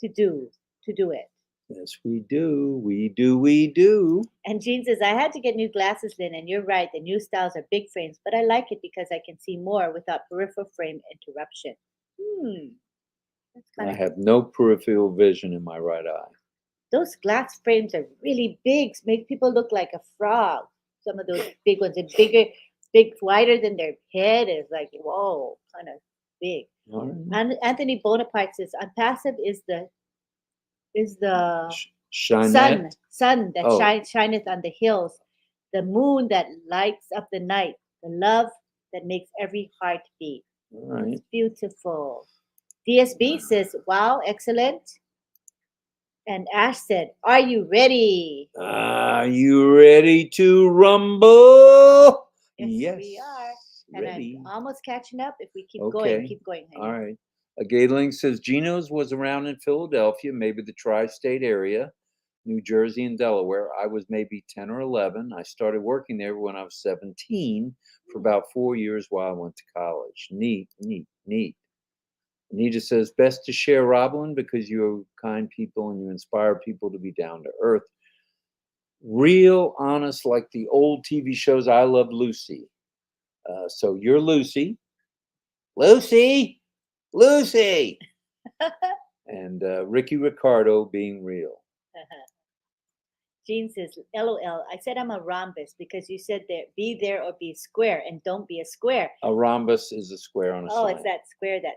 B: to do it.
A: Yes, we do. We do. We do.
B: And Jean says, I had to get new glasses, Lynn, and you're right. The new styles are big frames, but I like it because I can see more without peripheral frame interruption. That's
A: I
B: kind of
A: have no peripheral vision in my right eye.
B: those glass frames are really big, make people look like a frog. Some of those big ones are wider than their head. Is like, whoa, kind of big.
A: All right.
B: And Anthony Bonaparte says, unpassive is the
A: Shinette?
B: sun that
A: Oh.
B: shineth on the hills, the moon that lights up the night, the love that makes every heart beat.
A: All right.
B: It's beautiful. DSB says, wow, excellent. And Ash said, are you ready?
A: Are you ready to rumble?
B: Yes, we are. And
A: Ready.
B: I'm almost catching up if we keep
A: Okay.
B: going. Honey.
A: All right. Gayling says Geno's was around in Philadelphia, maybe the tri-state area, New Jersey and Delaware. I was maybe 10 or 11. I started working there when I was 17 for about 4 years while I went to college. Neat. Anita says, best to share, RobLynn, because you're kind people and you inspire people to be down to earth. Real honest, like the old TV shows. I Love Lucy. So you're Lucy. Lucy! And Ricky Ricardo being real.
B: Jean says, LOL. I said I'm a rhombus because you said be there or be square, and don't be a square.
A: A rhombus is a square on a sign.
B: It's that square that's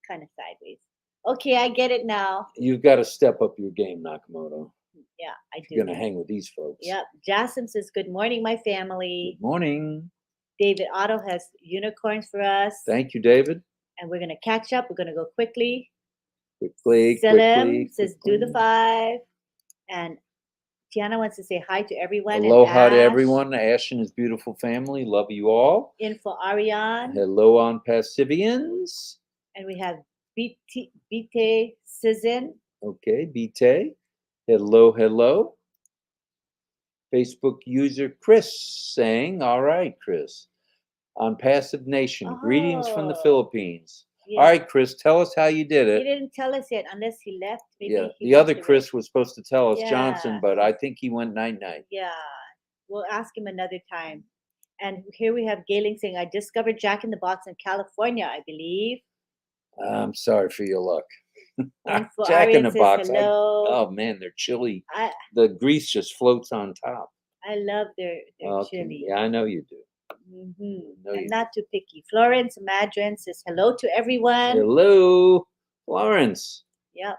B: kind of sideways. Okay, I get it now.
A: You've got to step up your game, Nakamoto.
B: Yeah, I do.
A: You're going to hang with these folks.
B: Yep. Jasim says, good morning, my family.
A: Good morning.
B: David Otto has unicorns for us.
A: Thank you, David.
B: And we're going to catch up. We're going to go quickly.
A: Quickly.
B: Says, do the 5. And Tiana wants to say hi to everyone.
A: Aloha to everyone. Ash and his beautiful family. Love you all.
B: Info Ariane.
A: Hello on Pacifians.
B: And we have Bite Sizin.
A: Okay, Bite. Hello. Facebook user Chris saying, all right, Chris. On Passive Nation. Greetings from the Philippines. Yeah. All right, Chris, tell us how you did it.
B: He didn't tell us yet unless he left.
A: Maybe the other Chris was supposed to tell us, Johnson, but I think he went night-night.
B: Yeah, we'll ask him another time. And here we have Gayling saying, I discovered Jack in the Box in California, I believe.
A: I'm sorry for your luck.
B: Jack in the Box.
A: Oh, man, they're chili. The grease just floats on top.
B: I love their chili.
A: Yeah, I know you do.
B: And not too picky. Florence Madron says hello to everyone.
A: Hello, Florence.
B: Yep.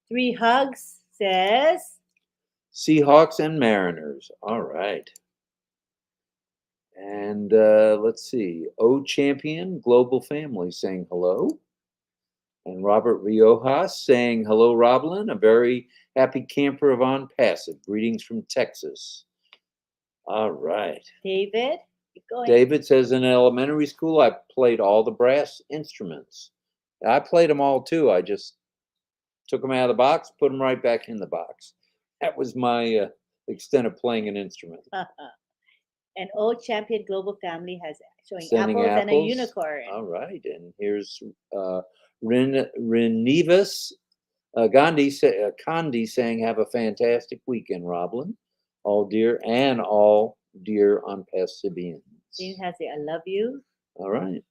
B: 3 Hugs says
A: Seahawks and Mariners. All right. And let's see. O Champion Global Family saying hello. And Robert Riojas saying hello, RobLynn. A very happy camper of On Passive. Greetings from Texas. All right.
B: David, keep going.
A: David says in elementary school, I played all the brass instruments. I played them all too. I just took them out of the box, put them right back in the box. That was my extent of playing an instrument.
B: And Old Champion Global Family has showing
A: Sending
B: apples and a unicorn.
A: All right. And here's Renivas Gandhi saying, have a fantastic weekend, RobLynn. All dear on Pacifians.
B: Jean has it. I love you.
A: All right.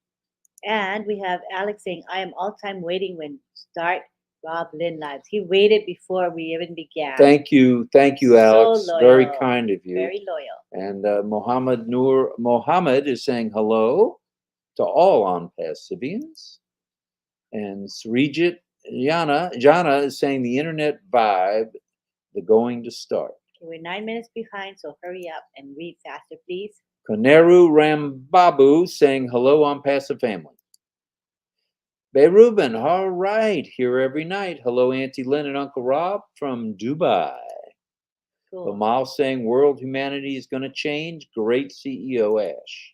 B: And we have Alex saying, I am all time waiting when start RobLynn Lives. He waited before we even began.
A: Thank you, Alex.
B: So loyal.
A: Very kind of you.
B: Very loyal.
A: And Mohammed is saying hello to all on Pacifians. And Srijit Jana is saying the internet vibe, the going to start.
B: Okay, we're 9 minutes behind, so hurry up and read faster, please.
A: Koneru Rambabu saying hello on Passive Family. Bay Ruben, all right, here every night. Hello, Auntie Lynn and Uncle Rob from Dubai.
B: Cool.
A: Amal saying world humanity is going to change. Great CEO Ash.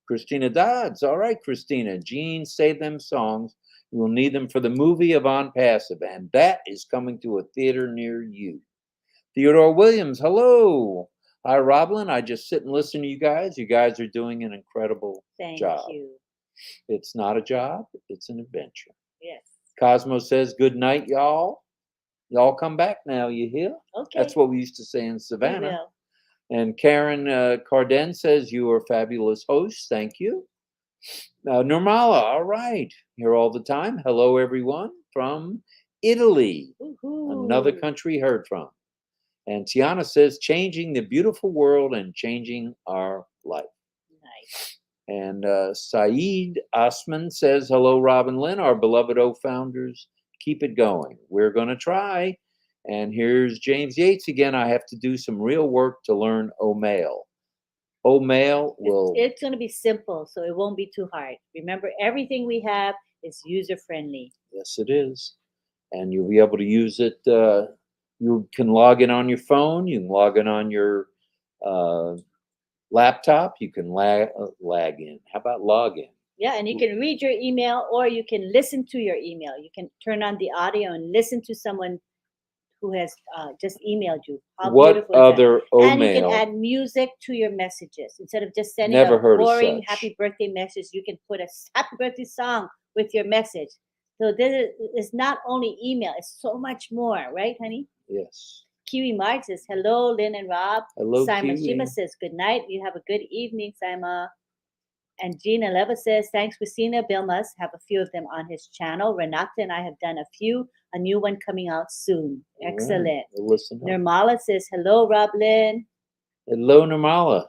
A: Christina Dodds, all right, Christina. Jean, say them songs. You will need them for the movie of On Passive, and that is coming to a theater near you. Theodore Williams, hello. Hi, RobLynn. I just sit and listen to you guys. You guys are doing an incredible
B: Thank
A: job.
B: you.
A: It's not a job, it's an adventure.
B: Yes.
A: Cosmo says, good night, y'all. Y'all come back now, you hear?
B: Okay.
A: That's what we used to say in
B: We
A: Savannah.
B: will.
A: And Karen Carden says, you are fabulous hosts. Thank you. Nirmala, all right. Here all the time. Hello, everyone from Italy. Another
B: Woohoo.
A: country heard from. And Tiana says, changing the beautiful world and changing our life.
B: Nice.
A: And Saeed Osman says, hello, Rob and Lynn, our beloved O founders. Keep it going. We're going to try. And here's James Yates again. I have to do some real work to learn O'Mail. O'Mail will...
B: It's going to be simple, so it won't be too hard. Remember, everything we have is user-friendly.
A: Yes, it is. And you'll be able to use it. You can log in on your phone. You can log in on your laptop. You can lag in. How about log in?
B: Yeah, and you can read your email or you can listen to your email. You can turn on the audio and listen to someone who has just emailed you. How
A: What
B: beautiful is
A: other
B: that? And you can
A: O'Mail?
B: add music to your messages. Instead of just sending
A: Never
B: a
A: heard of
B: boring
A: such.
B: happy birthday message, you can put a happy birthday song with your message. So this is not only email, it's so much more, right, honey?
A: Yes.
B: Kiwi Mark says, hello, Lynn and Rob.
A: Hello,
B: Simon
A: Kiwi.
B: Shima says, good night. You have a good evening, Simon. And Gina Leva says, thanks, Christina. Bill must have a few of them on his channel. Renata and I have done a few, a new one coming out soon.
A: All
B: Excellent.
A: right. We'll listen up.
B: Nirmala says, hello, RobLynn.
A: Hello, Nirmala.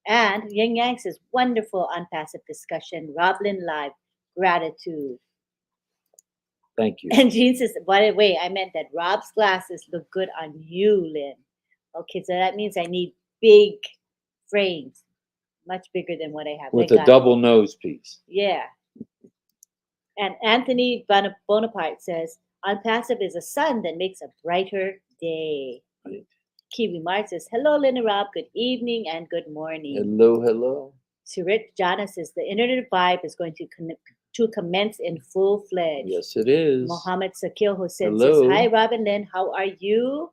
B: And Yang Yang says, wonderful unpassive discussion. RobLynn Live, gratitude.
A: Thank you.
B: And Jean says, by the way, I meant that Rob's glasses look good on you, Lynn. Okay, so that means I need big frames, much bigger than what I have.
A: With a double nose piece.
B: Yeah. And Anthony Bonaparte says, unpassive is a sun that makes a brighter day.
A: Right.
B: Kiwi Mart says, hello, Lynn and Rob. Good evening and good morning.
A: Hello, hello.
B: Surit Jana says, the internet vibe is going to commence in full-fledged.
A: Yes, it is.
B: Mohammed Sakil Hussein
A: Hello.
B: says, hi, Rob and Lynn. How are you?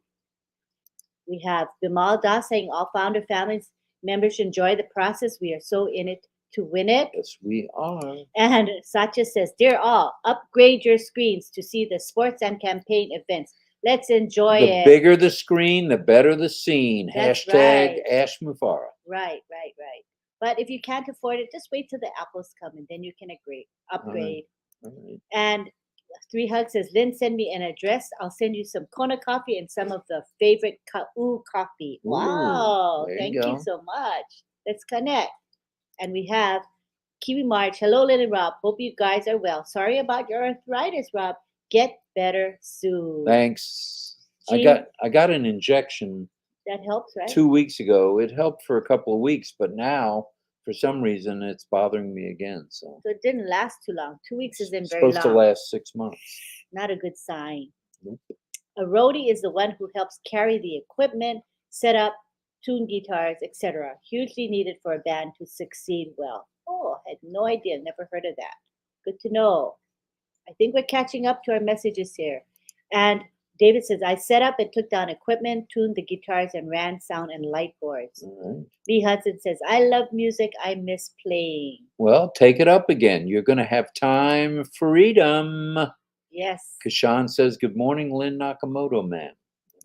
B: We have Bimal Das saying, all founder families members enjoy the process. We are so in it to win it.
A: Yes, we are.
B: And Satya says, dear all, upgrade your screens to see the sports and campaign events. Let's enjoy
A: The
B: it.
A: bigger the screen, the better the scene.
B: That's
A: Hashtag
B: right.
A: Ash Mufara.
B: Right. But if you can't afford it, just wait till the apples come and then you can upgrade.
A: All right.
B: And Three Hugs says, Lynn, send me an address. I'll send you some Kona coffee and some of the favorite Ka'u coffee.
A: Ooh,
B: Wow.
A: there
B: Thank
A: you
B: you
A: go.
B: so much. Let's connect. And we have Kiwi March. Hello, Lynn and Rob. Hope you guys are well. Sorry about your arthritis, Rob. Get better soon.
A: Thanks.
B: Jean,
A: I got an injection
B: that helps, right?
A: 2 weeks ago. It helped for a couple of weeks, but now for some reason it's bothering me again. So
B: it didn't last too long. 2 weeks isn't
A: it's
B: very long.
A: supposed to last 6 months.
B: Not a good sign.
A: Nope.
B: A roadie is the one who helps carry the equipment, set up, tune guitars, etc. Hugely needed for a band to succeed well. Oh, I had no idea. Never heard of that. Good to know. I think we're catching up to our messages here. And David says, I set up and took down equipment, tuned the guitars, and ran sound and light boards.
A: All right.
B: Lee Hudson says, I love music. I miss playing.
A: Well, take it up again. You're going to have time freedom.
B: Yes.
A: Kashan says, good morning, Lynn Nakamoto, man.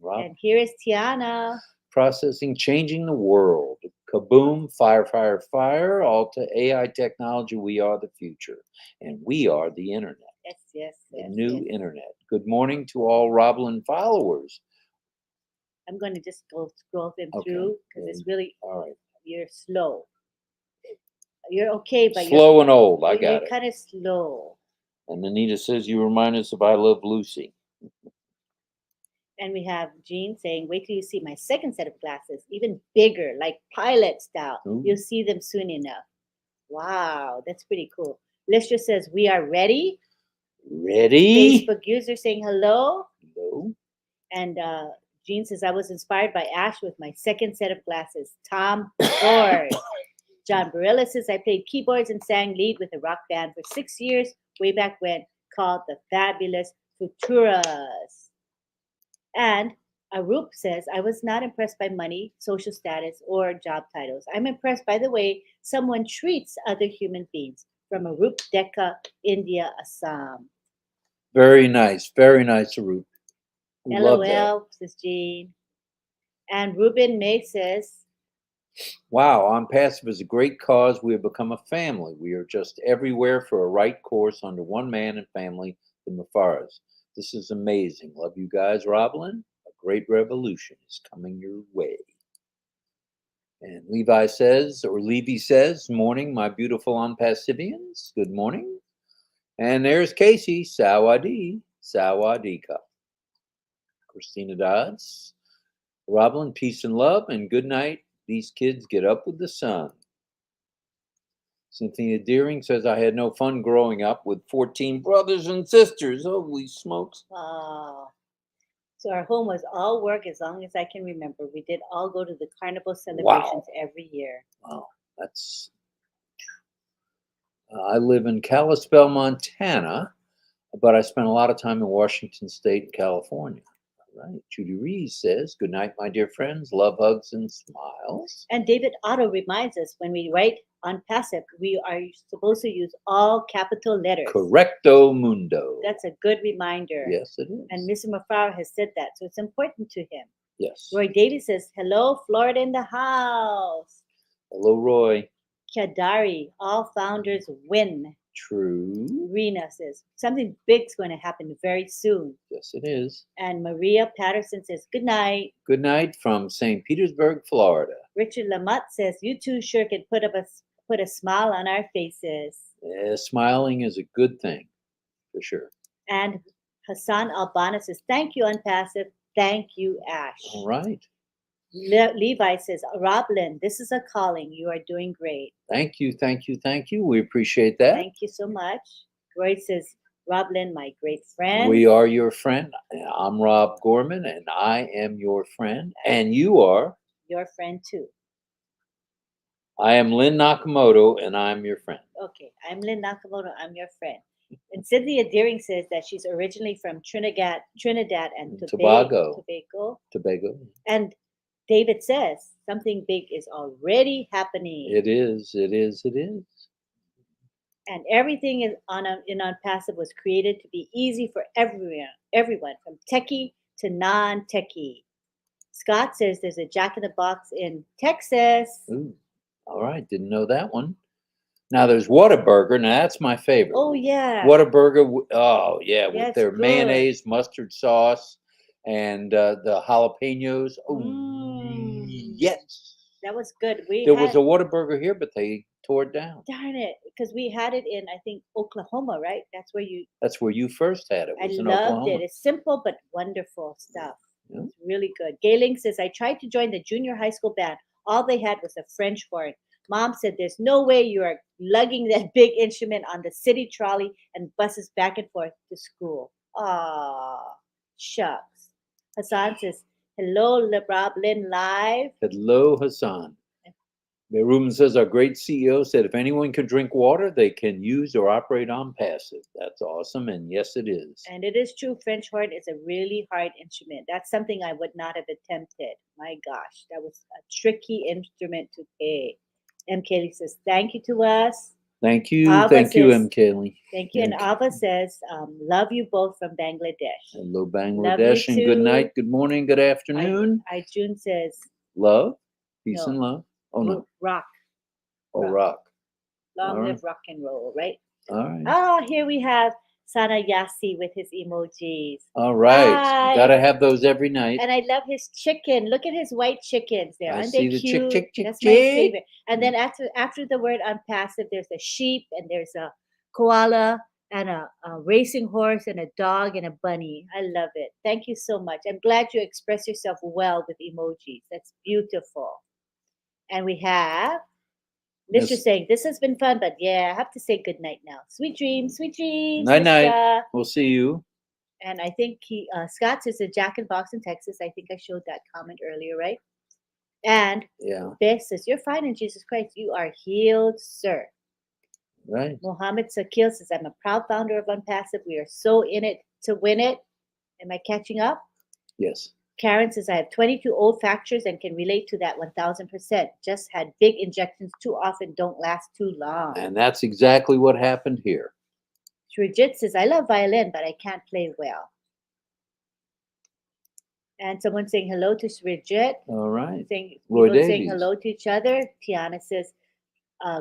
A: Rob,
B: And here is Tiana.
A: processing, changing the world. Kaboom, fire, fire, fire. All to AI technology. We are the future. And we are the internet.
B: Yes.
A: The new internet. Good morning to all RobLynn followers.
B: I'm going to just go scroll them
A: Okay.
B: through because it's really,
A: All right.
B: you're slow. You're okay, but
A: Slow and old. I got
B: you're
A: it.
B: kind of slow.
A: And Anita says, you remind us of I Love Lucy.
B: And we have Jean saying, wait till you see my second set of glasses, even bigger, like pilot style.
A: Ooh.
B: You'll see them soon enough. Wow, that's pretty cool. Listra says, we are ready.
A: Ready?
B: Facebook user saying hello.
A: Hello.
B: And Jean says, I was inspired by Ash with my second set of glasses. Tom Ford. John Barilla says, I played keyboards and sang lead with a rock band for 6 years, way back when, called the Fabulous Futuras. And Arup says, I was not impressed by money, social status, or job titles. I'm impressed by the way someone treats other human beings. From Arup Decca, India, Assam.
A: Very nice, Arup. We love that.
B: LOL, says Jean. And Ruben May says,
A: Wow, On Passive is a great cause. We have become a family. We are just everywhere for a right course under one man and family, the Mafaras. This is amazing. Love you guys, RobLynn. A great revolution is coming your way. And Levy says, morning, my beautiful On Passivians. Good morning. And there's Casey, Sawadee, Sawadika. Christina Dodds, RobLynn, peace and love, and good night. These kids get up with the sun. Cynthia Deering says, I had no fun growing up with 14 brothers and sisters. Holy smokes.
B: wow. So our home was all work as long as I can remember. We did all go to the carnival celebrations every year.
A: Wow, that's... I live in Kalispell, Montana, but I spent a lot of time in Washington State and California. All right. Judy Rees says, good night, my dear friends. Love, hugs, and smiles.
B: And David Otto reminds us when we write on passive, we are supposed to use all capital letters.
A: Correcto mundo.
B: That's a good reminder.
A: Yes, it is.
B: And Mr. Mafaro has said that, so it's important to him.
A: Yes.
B: Roy Davies says, hello, Florida in the house.
A: Hello, Roy.
B: Kadari, all founders win.
A: True.
B: Rena says, something big's going to happen very soon.
A: Yes, it is.
B: And Maria Patterson says, good night.
A: Good night from St. Petersburg, Florida.
B: Richard Lamotte says, you two sure can put a smile on our faces.
A: Yeah, smiling is a good thing, for sure.
B: And Hassan Albana says, thank you, Unpassive. Thank you, Ash.
A: All right.
B: Levi says, RobLynn, this is a calling. You are doing great.
A: Thank you, thank you, thank you. We appreciate that.
B: Thank you so much. Roy says, RobLynn, my great friend.
A: We are your friend. I'm Rob Gorman, and I am your friend. And you are?
B: Your friend, too.
A: I am Lynn Nakamoto, and I'm your friend.
B: Okay, I'm Lynn Nakamoto. I'm your friend. And Cynthia Deering says that she's originally from Trinidad and Tobago. And David says something big is already happening.
A: It is. It is. It is.
B: And everything is in Passive was created to be easy for everyone from techie to non-techie. Scott says there's a Jack in the Box in Texas.
A: Ooh, all right, didn't know that one. Now there's Whataburger. Now that's my favorite.
B: Oh yeah,
A: Whataburger. Oh yeah, with
B: that's
A: their
B: good.
A: mayonnaise, mustard sauce, and the jalapenos. Oh yes,
B: that was good.
A: There was a Whataburger here, but they tore it down.
B: Darn it, because we had it in, I think, Oklahoma, right? That's where you
A: first had it.
B: I loved it. It's simple but wonderful stuff. Yeah. It's really good. Gayling says, I tried to join the junior high school band. All they had was a French horn. Mom said, there's no way you are lugging that big instrument on the city trolley and buses back and forth to school. Ah, shucks. Hassan says, hello, RobLynn Live.
A: Hello, Hassan. Ruben says, our great CEO said, if anyone can drink water, they can use or operate on passive. That's awesome. And yes, it is. And it is true. French horn is a really hard instrument. That's something I would not have attempted. My gosh, that was a tricky instrument to play. M. Kelly says, thank you to us. Thank you. Thank you, M. Kelly. Thank you. And Ava says, love you both from Bangladesh. Hello, Bangladesh. And good night, good morning, good afternoon. June says, love, peace and love. Oh, no. Rock. Oh, rock. Long live rock and roll, right? All right. Oh, here we have Sana Yasi with his emojis. All right. Got to have those every night. And I love his chicken. Look at his white chickens there. Aren't they cute? That's my favorite. And then after the word unpassive, there's a sheep and there's a koala
B: and a racing horse and a dog and a bunny. I love it. Thank you so much. I'm glad you express yourself well with emojis. That's beautiful. And we have Mr.
A: Miss
B: saying, this has been fun, but yeah, I have to say good night now. Sweet dreams,
A: Night night.
B: Mr.
A: We'll see you.
B: And I think Scott says a Jack in Box in Texas. I think I showed that comment earlier, right? And
A: Yeah.
B: Beth says, you're fine in Jesus Christ. You are healed, sir.
A: Right.
B: Mohammed Sakil says, I'm a proud founder of Unpassive. We are so in it to win it. Am I catching up?
A: Yes.
B: Karen says, I have 22 old fractures and can relate to that 1000%. Just had big injections too often, don't last too long.
A: And that's exactly what happened here.
B: Srijit says, I love violin, but I can't play well. And someone saying hello to Srijit.
A: All right.
B: Saying,
A: Roy
B: people saying
A: Davies.
B: hello to each other. Tiana says,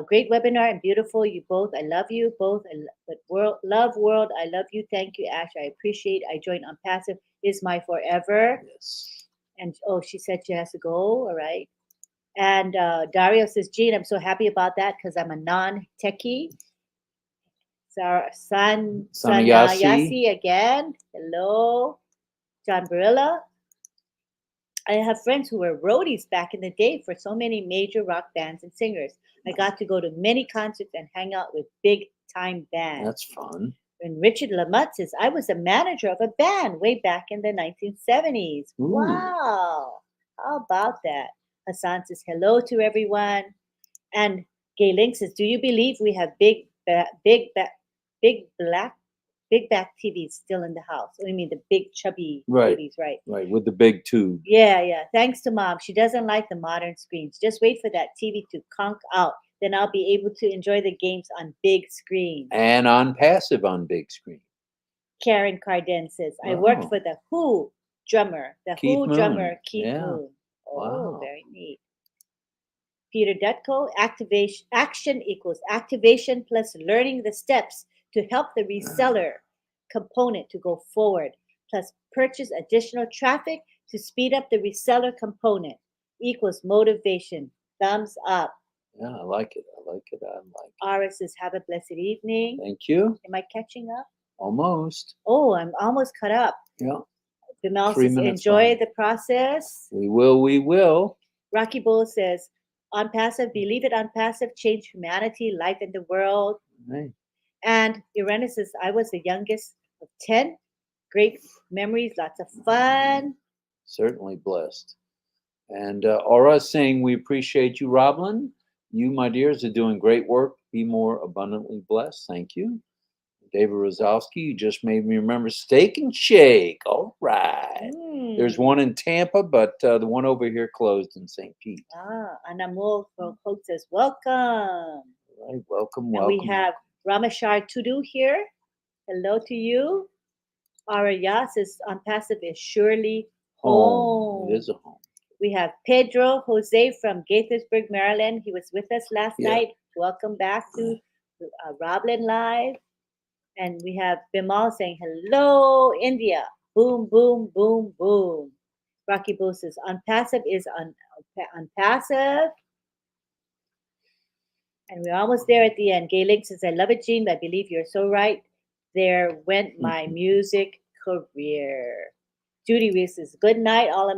B: great webinar and beautiful. You both, I love you both. But love world, I love you. Thank you, Ash. I appreciate. I joined on passive. Is my forever.
A: Yes.
B: And oh, she said she has to go. All right. And Dario says, Jean, I'm so happy about that because I'm a non-techie. Sanayasi again. Hello. John Barilla. I have friends who were roadies back in the day for so many major rock bands and singers. I got to go to many concerts and hang out with big time bands.
A: That's fun.
B: And Richard Lamott says, I was a manager of a band way back in the 1970s.
A: Ooh.
B: Wow. How about that? Hassan says, hello to everyone. And Gay Link says, do you believe we have big back TVs still in the house? Oh, you mean the big chubby
A: Right.
B: TVs, right?
A: Right, with the big tube.
B: Yeah. Thanks to Mom. She doesn't like the modern screens. Just wait for that TV to conk out. Then I'll be able to enjoy the games on big screen.
A: And on passive on big screen.
B: Karen Carden says, I worked for the Who drummer. The
A: Keith
B: Who
A: Moon.
B: drummer, Keith
A: Yeah.
B: Moon. Oh,
A: Wow.
B: very neat. Peter Dutko, action equals activation plus learning the steps to help the reseller component to go forward, plus purchase additional traffic to speed up the reseller component equals motivation. Thumbs up.
A: Yeah, I like it. I like it.
B: Ara says, have a blessed evening.
A: Thank you.
B: Am I catching up?
A: Almost.
B: Oh, I'm almost caught up.
A: Yeah.
B: Bimal
A: 3
B: says,
A: minutes
B: enjoy
A: behind.
B: the process.
A: We will.
B: Rocky Bull says, on passive, believe it on passive, change humanity, life in the world.
A: Right.
B: And Irena says, I was the youngest of 10. Great memories, lots of fun.
A: Certainly blessed. And Aura saying, we appreciate you, RobLynn. You, my dears, are doing great work. Be more abundantly blessed. Thank you. David Rozowski, you just made me remember Steak and Shake. All right. There's one in Tampa, but the one over here closed in St. Pete.
B: Anamol from Coke says, welcome.
A: Right, welcome.
B: And we have Ramashar Tudu here. Hello to you. Araya says, on passive is surely home.
A: It is a home.
B: We have Pedro Jose from Gaithersburg, Maryland. He was with us last night. Welcome back to RobLynn Live. And we have Bimal saying, hello, India. Boom, boom, boom, boom. Rocky Bull says, unpassive is unpassive. And we're almost there at the end. Gay Link says, I love it, Jean. I believe you're so right. There went my music career. Judy Reese says, good night, all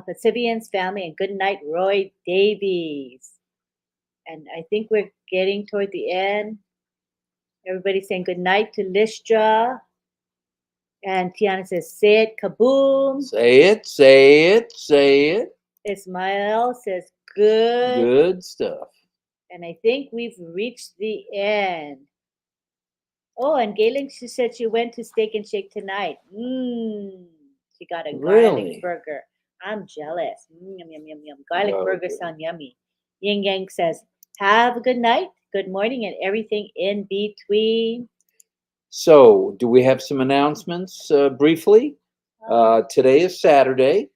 B: Pacifians family, and good night, Roy Davies. And I think we're getting toward the end. Everybody's saying good night to Listra. And Tiana says, say it, kaboom.
A: Say it.
B: Ismail says, good.
A: Good stuff.
B: And I think we've reached the end. Oh, and Gayling, she said she went to Steak and Shake tonight. She got a garlic burger. I'm jealous. Yum, yum, yum, yum. Garlic burgers sound yummy. Ying Yang says, have a good night, good morning, and everything in between.
A: So, do we have some announcements briefly? Today is Saturday,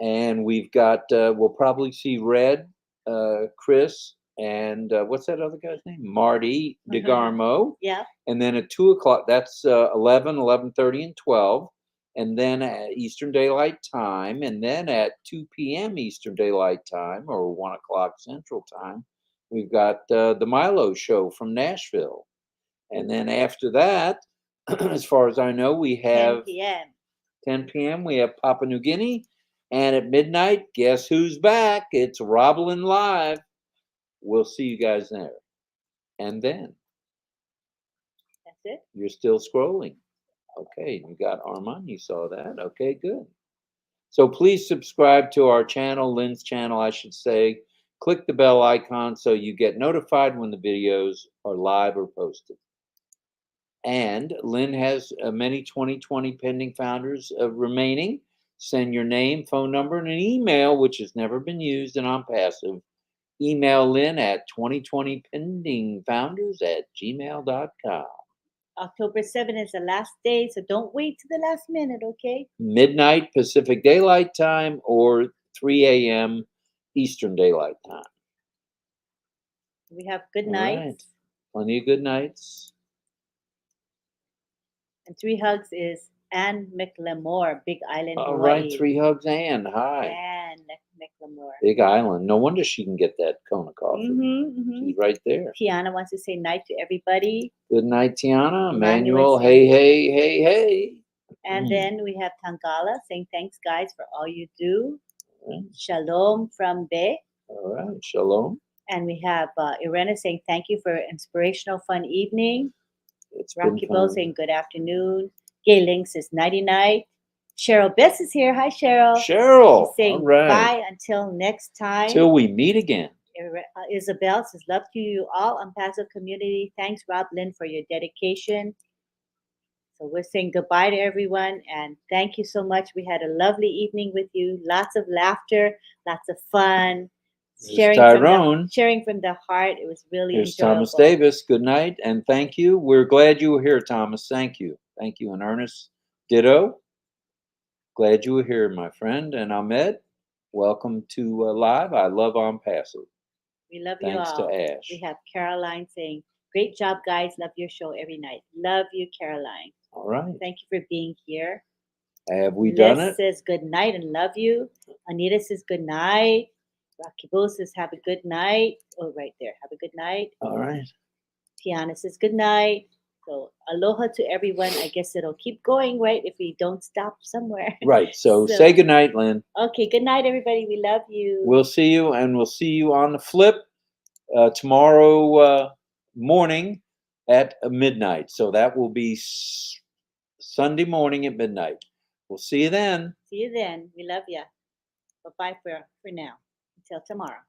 A: and we've got, we'll probably see Red, Chris, and what's that other guy's name? Marty DeGarmo.
B: Yeah.
A: And then at 2 o'clock, that's 11, 11:30, and 12. And then at Eastern Daylight Time. And then at 2 p.m. Eastern Daylight Time, or 1 o'clock Central Time, we've got the Milo Show from Nashville. And then after that, as far as I know, we
B: 10
A: have
B: p.m.
A: 10 p.m. We have Papua New Guinea. And at midnight, guess who's back? It's RobLynn Live. We'll see you guys there. And then
B: That's it.
A: you're still scrolling. Okay, you got Armand. You saw that. Okay, good. So please subscribe to our channel, Lynn's channel, I should say. Click the bell icon so you get notified when the videos are live or posted. And Lynn has many 2020 pending founders remaining. Send your name, phone number, and an email, which has never been used and I'm passive. Email Lynn at 2020pendingfounders@gmail.com.
B: October 7th is the last day, so don't wait to the last minute, okay?
A: Midnight Pacific Daylight Time or 3 a.m. Eastern Daylight Time.
B: We have good
A: All
B: nights.
A: right. Plenty of good nights.
B: And 3 hugs is Ann McLemore, Big Island,
A: All
B: Hawaii.
A: right. 3 hugs, Ann. Hi.
B: Ann McLemore.
A: Big Island. No wonder she can get that Kona coffee.
B: Mm-hmm.
A: She's right there.
B: Tiana wants to say night to everybody.
A: Good night, Tiana.
B: Emmanuel
A: Emmanuel, hey, hey, hey, hey.
B: And then we have Tangala saying thanks, guys, for all you do.
A: Right.
B: Shalom from Be.
A: All right. Shalom.
B: And we have Irena saying thank you for an inspirational, fun evening.
A: It's
B: Rocky
A: been
B: Bo
A: fun.
B: saying good afternoon. Gay Ling says nighty night. Cheryl Bess is here. Hi, Cheryl.
A: Cheryl.
B: She's saying
A: all right.
B: bye until next time.
A: Till we meet again.
B: Isabel says love to you all on Passive Community. Thanks, RobLynn, for your dedication. So we're saying goodbye to everyone and thank you so much. We had a lovely evening with you. Lots of laughter, lots of fun. Sharing from the heart. It was really
A: Here's
B: enjoyable.
A: Thomas Davis. Good night and thank you. We're glad you were here, Thomas. Thank you. Thank you. And Ernest, ditto. Glad you were here, my friend. And Ahmed, welcome to Live. I love On Passive.
B: We love
A: Thanks
B: you all.
A: to Ash.
B: We have Caroline saying, great job, guys. Love your show every night. Love you, Caroline.
A: All right.
B: Thank you for being here.
A: Have we done it?
B: says good night and love you. Anita says good night. Rocky Bo says have a good night. Oh, right there. Have a good night.
A: All right.
B: Tiana says good night. So aloha to everyone. I guess it'll keep going, right? If we don't stop somewhere.
A: Right. So say good night, Lynn.
B: Okay. Good night, everybody. We love you.
A: We'll see you, and we'll see you on the flip tomorrow morning at midnight. So that will be Sunday morning at midnight. We'll see you then.
B: See you then. We love you. Bye-bye for now. Until tomorrow.